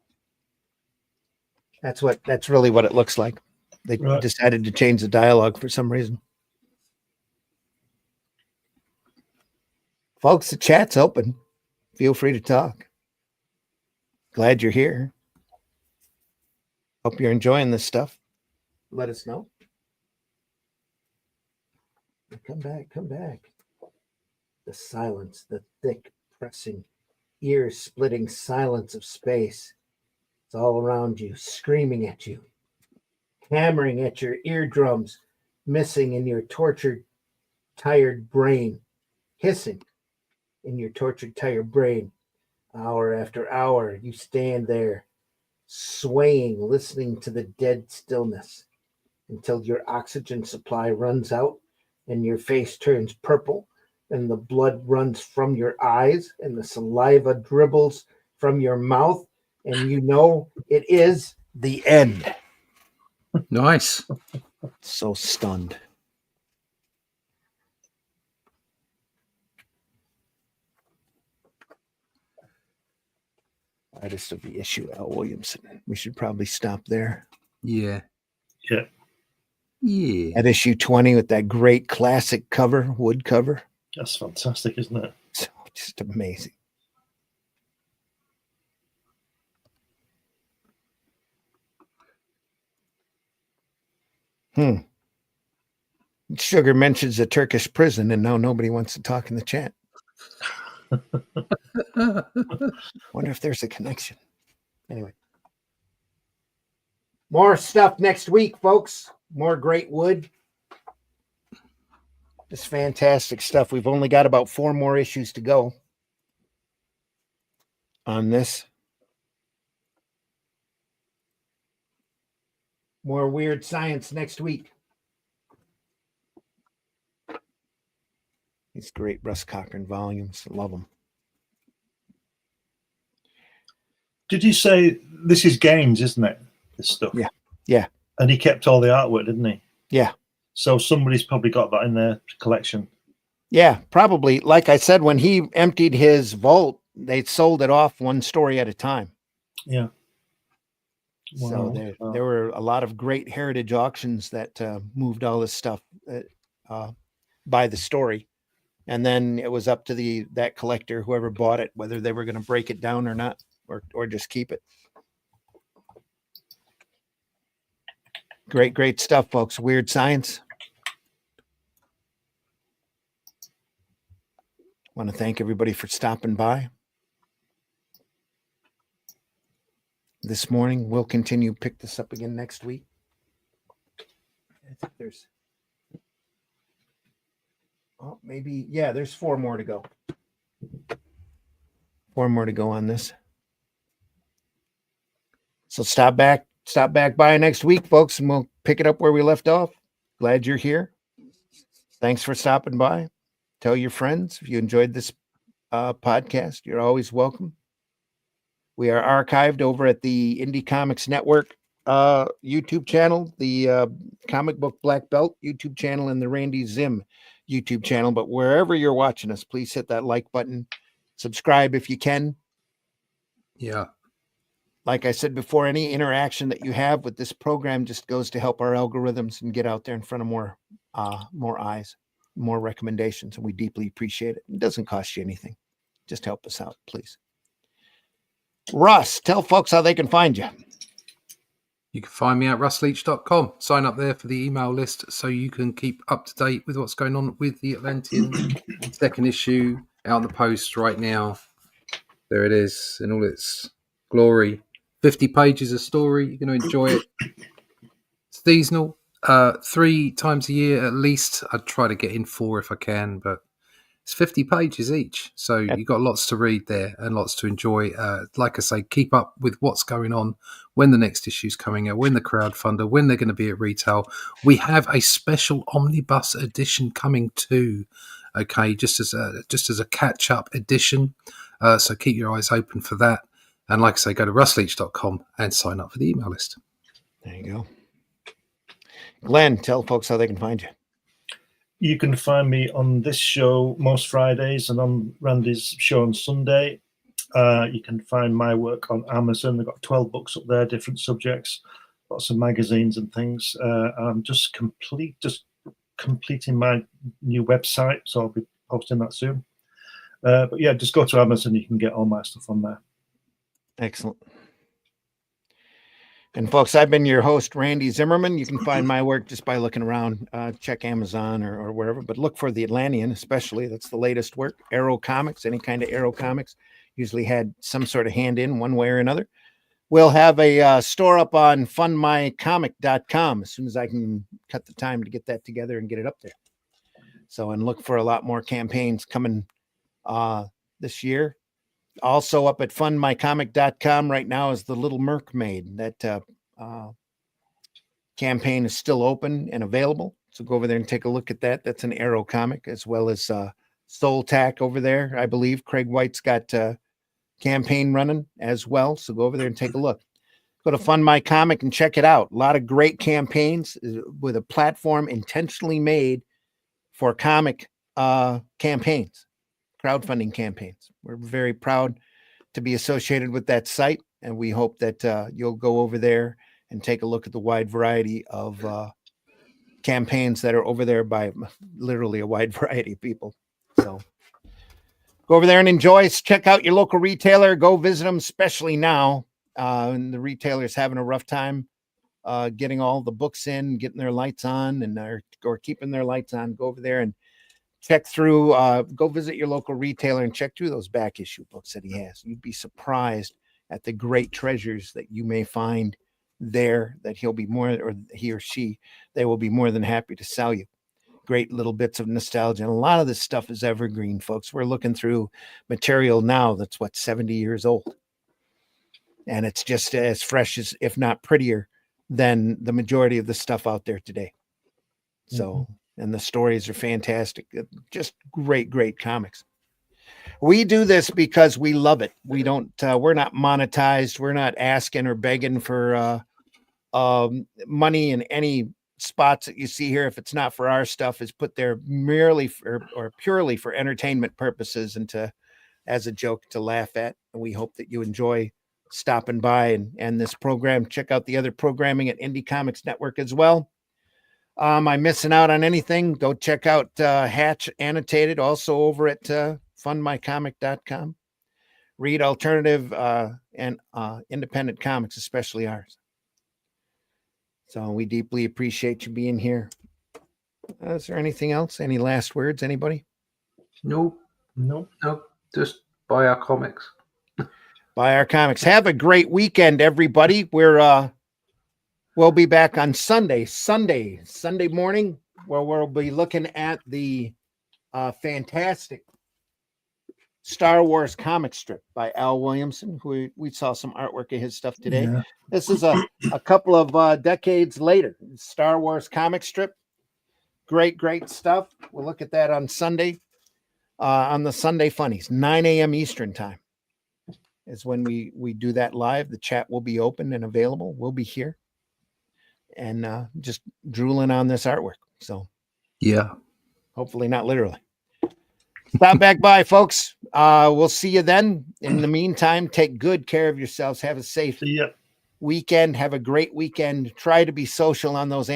B: That's really what it looks like. They decided to change the dialogue for some reason. Folks, the chat's open. Feel free to talk. Glad you're here. Hope you're enjoying this stuff. Let us know. Come back. The silence, the thick, pressing, ear-splitting silence of space. It's all around you, screaming at you, hammering at your eardrums, missing in your tortured, tired brain, hissing in your tortured, tired brain. Hour after hour, you stand there, swaying, listening to the dead stillness until your oxygen supply runs out and your face turns purple and the blood runs from your eyes and the saliva dribbles from your mouth, and you know it is the end.
A: Nice.
B: So stunned. Artist of the issue, Al Williamson. We should probably stop there.
A: Yeah.
E: Yeah.
A: Yeah.
B: At issue 20 with that great classic cover, wood cover.
E: That's fantastic, isn't it?
B: So just amazing. Sugar mentions a Turkish prison, and now nobody wants to talk in the chat. Wonder if there's a connection. Anyway. More stuff next week, folks. More great wood. Just fantastic stuff. We've only got about 4 more issues to go on this. More weird science next week. These great Russ Cochran volumes. Love them.
E: Did you say this is Gaines, isn't it? This stuff.
B: Yeah. Yeah.
E: And he kept all the artwork, didn't he?
B: Yeah.
E: So somebody's probably got that in their collection.
B: Yeah, probably. Like I said, when he emptied his vault, they sold it off one story at a time.
E: Yeah.
B: So there were a lot of great heritage auctions that moved all this stuff by the story. And then it was up to that collector, whoever bought it, whether they were going to break it down or not, or just keep it. Great, great stuff, folks. Weird science. Want to thank everybody for stopping by this morning. We'll continue pick this up again next week. I think there's there's 4 more to go. 4 more to go on this. So stop back by next week, folks, and we'll pick it up where we left off. Glad you're here. Thanks for stopping by. Tell your friends if you enjoyed this podcast. You're always welcome. We are archived over at the Indie Comics Network YouTube channel, the Comic Book Black Belt YouTube channel, and the Randy Zim YouTube channel. But wherever you're watching us, please hit that like button. Subscribe if you can.
A: Yeah.
B: Like I said before, any interaction that you have with this program just goes to help our algorithms and get out there in front of more eyes, more recommendations. And we deeply appreciate it. It doesn't cost you anything. Just help us out, please. Russ, tell folks how they can find you.
A: You can find me at russleach.com. Sign up there for the email list so you can keep up to date with what's going on with the Atlantean second issue out in the post right now. There it is in all its glory. 50 pages of story. You're going to enjoy it. It's seasonal. 3 times a year at least. I'd try to get in 4 if I can, but it's 50 pages each. So you've got lots to read there and lots to enjoy. Like I say, keep up with what's going on, when the next issue's coming out, when the crowdfunder, when they're going to be at retail. We have a special omnibus edition coming too. Okay, just as a catch-up edition. So keep your eyes open for that. And like I say, go to russleach.com and sign up for the email list.
B: There you go. Glenn, tell folks how they can find you.
E: You can find me on this show most Fridays and on Randy's show on Sunday. You can find my work on Amazon. They've got 12 books up there, different subjects, lots of magazines and things. I'm just completing my new website, so I'll be posting that soon. But yeah, just go to Amazon. You can get all my stuff on there.
B: Excellent. And folks, I've been your host, Randy Zimmerman. You can find my work just by looking around, check Amazon or wherever, but look for the Atlantean, especially. That's the latest work. Arrow Comics, any kind of Arrow Comics, usually had some sort of hand in one way or another. We'll have a store up on fundmycomic.com as soon as I can cut the time to get that together and get it up there. So, and look for a lot more campaigns coming this year. Also up at fundmycomic.com right now is the Little Mermaid. That campaign is still open and available. So go over there and take a look at that. That's an Arrow comic, as well as Soul Tack over there. I believe Craig White's got a campaign running as well. So go over there and take a look. Go to Fund My Comic and check it out. A lot of great campaigns with a platform intentionally made for comic campaigns. Crowdfunding campaigns. We're very proud to be associated with that site. And we hope that you'll go over there and take a look at the wide variety of campaigns that are over there by literally a wide variety of people. So go over there and enjoy. Check out your local retailer. Go visit them, especially now. And the retailer's having a rough time getting all the books in, getting their lights on, and or keeping their lights on. Go over there and check through. Go visit your local retailer and check through those back issue books that he has. You'd be surprised at the great treasures that you may find there that he or she, they will be more than happy to sell you. Great little bits of nostalgia. And a lot of this stuff is evergreen, folks. We're looking through material now that's 70 years old. And it's just as fresh as, if not prettier, than the majority of the stuff out there today. So, and the stories are fantastic. Just great, great comics. We do this because we love it. We don't, we're not monetized. We're not asking or begging for money in any spots that you see here. If it's not for our stuff, is put there merely or purely for entertainment purposes and as a joke to laugh at. And we hope that you enjoy stopping by and this program. Check out the other programming at Indie Comics Network as well. Am I missing out on anything? Go check out Hatch Annotated, also over at fundmycomic.com. Read alternative and independent comics, especially ours. So we deeply appreciate you being here. Is there anything else? Any last words? Anybody?
A: No. Just buy our comics.
B: Buy our comics. Have a great weekend, everybody. We'll be back on Sunday morning, where we'll be looking at the fantastic Star Wars comic strip by Al Williamson. We saw some artwork of his stuff today. Yeah. This is a couple of decades later. Star Wars comic strip. Great stuff. We'll look at that on Sunday, on the Sunday Funnies, 9 a.m. Eastern time is when we do that live. The chat will be open and available. We'll be here and just drooling on this artwork. So
A: yeah,
B: hopefully not literally. Stop back by, folks. We'll see you then. In the meantime, take good care of yourselves. Have a safe weekend. Have a great weekend. Try to be social on those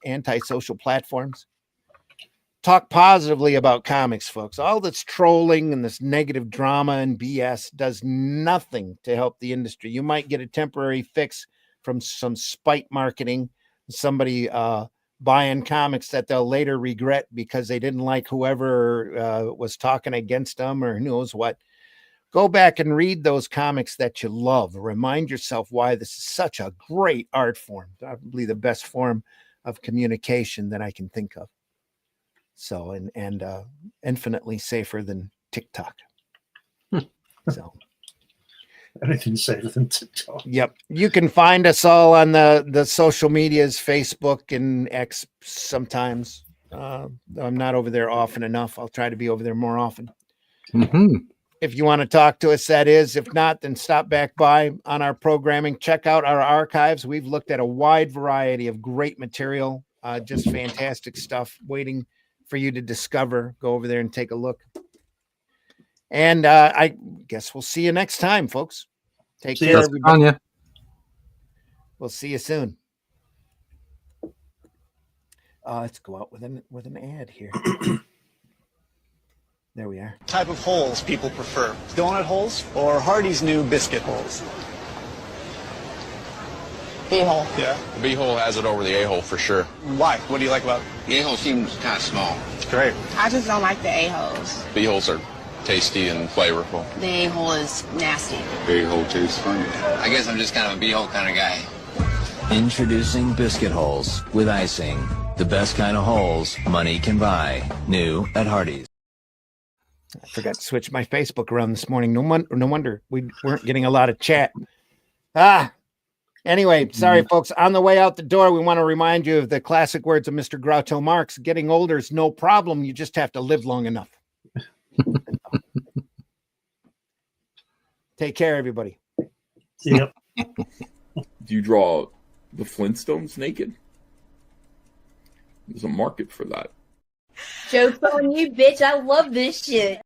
B: anti-social platforms. Talk positively about comics, folks. All this trolling and this negative drama and BS does nothing to help the industry. You might get a temporary fix from some spite marketing, somebody buying comics that they'll later regret because they didn't like whoever was talking against them or who knows what. Go back and read those comics that you love. Remind yourself why this is such a great art form, probably the best form of communication that I can think of. So, and infinitely safer than TikTok. So
E: anything safer than TikTok.
B: Yep. You can find us all on the social medias, Facebook and X sometimes. I'm not over there often enough. I'll try to be over there more often.
A: Mm-hmm.
B: If you want to talk to us, that is. If not, then stop back by on our programming. Check out our archives. We've looked at a wide variety of great material, just fantastic stuff waiting for you to discover. Go over there and take a look. And I guess we'll see you next time, folks. Take care, everybody. We'll see you soon. Let's go out with an ad here. There we are.
F: Type of holes people prefer: donut holes or Hardy's new biscuit holes?
G: B-hole.
F: Yeah.
H: The B-hole has it over the A-hole for sure.
F: Why? What do you like about it?
G: The A-hole seems kind of small.
F: It's great.
I: I just don't like the A-holes.
H: B-holes are tasty and flavorful.
I: The A-hole is nasty.
G: A-hole tastes funny. I guess I'm just kind of a B-hole kind of guy.
J: Introducing biscuit holes with icing. The best kind of holes money can buy. New at Hardee's.
B: I forgot to switch my Facebook around this morning. No wonder we weren't getting a lot of chat. Anyway, sorry, folks. On the way out the door, we want to remind you of the classic words of Mr. Groucho Marx. Getting older is no problem. You just have to live long enough. Take care, everybody.
E: Yep.
K: Do you draw the Flintstones naked? There's a market for that.
L: Joke's on you, bitch. I love this shit.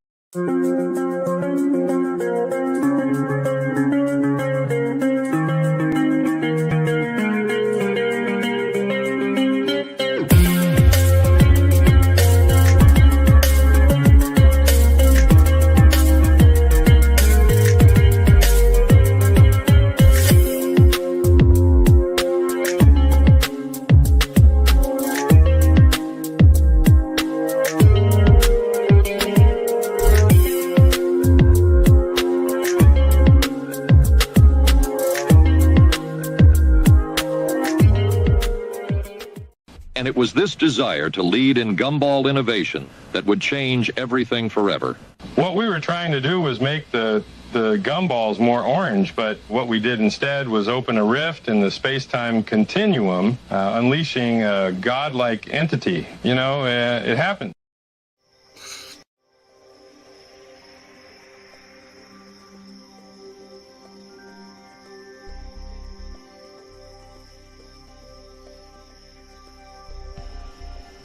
L: And it was this desire to lead in gumball innovation that would change everything forever.
M: What we were trying to do was make the gumballs more orange, but what we did instead was open a rift in the space-time continuum, unleashing a godlike entity. You know, it happened.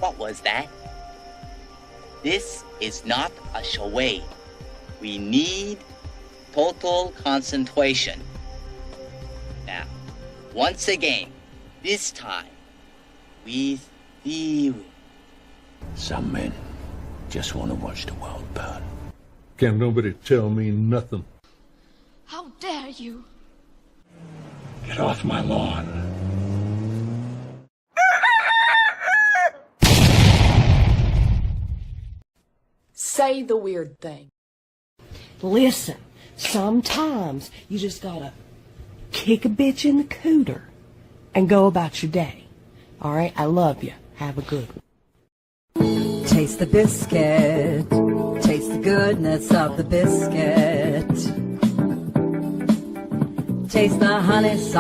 C: What was that? This is not a charade. We need total concentration. Now, once again, this time, with theory.
N: Some men just want to watch the world burn.
O: Can't nobody tell me nothing.
P: How dare you?
N: Get off my lawn.
Q: Say the weird thing.
R: Listen, sometimes you just gotta kick a bitch in the cooter and go about your day. All right? I love you. Have a good one.
S: Taste the biscuit. Taste the goodness of the biscuit. Taste the honey sauce.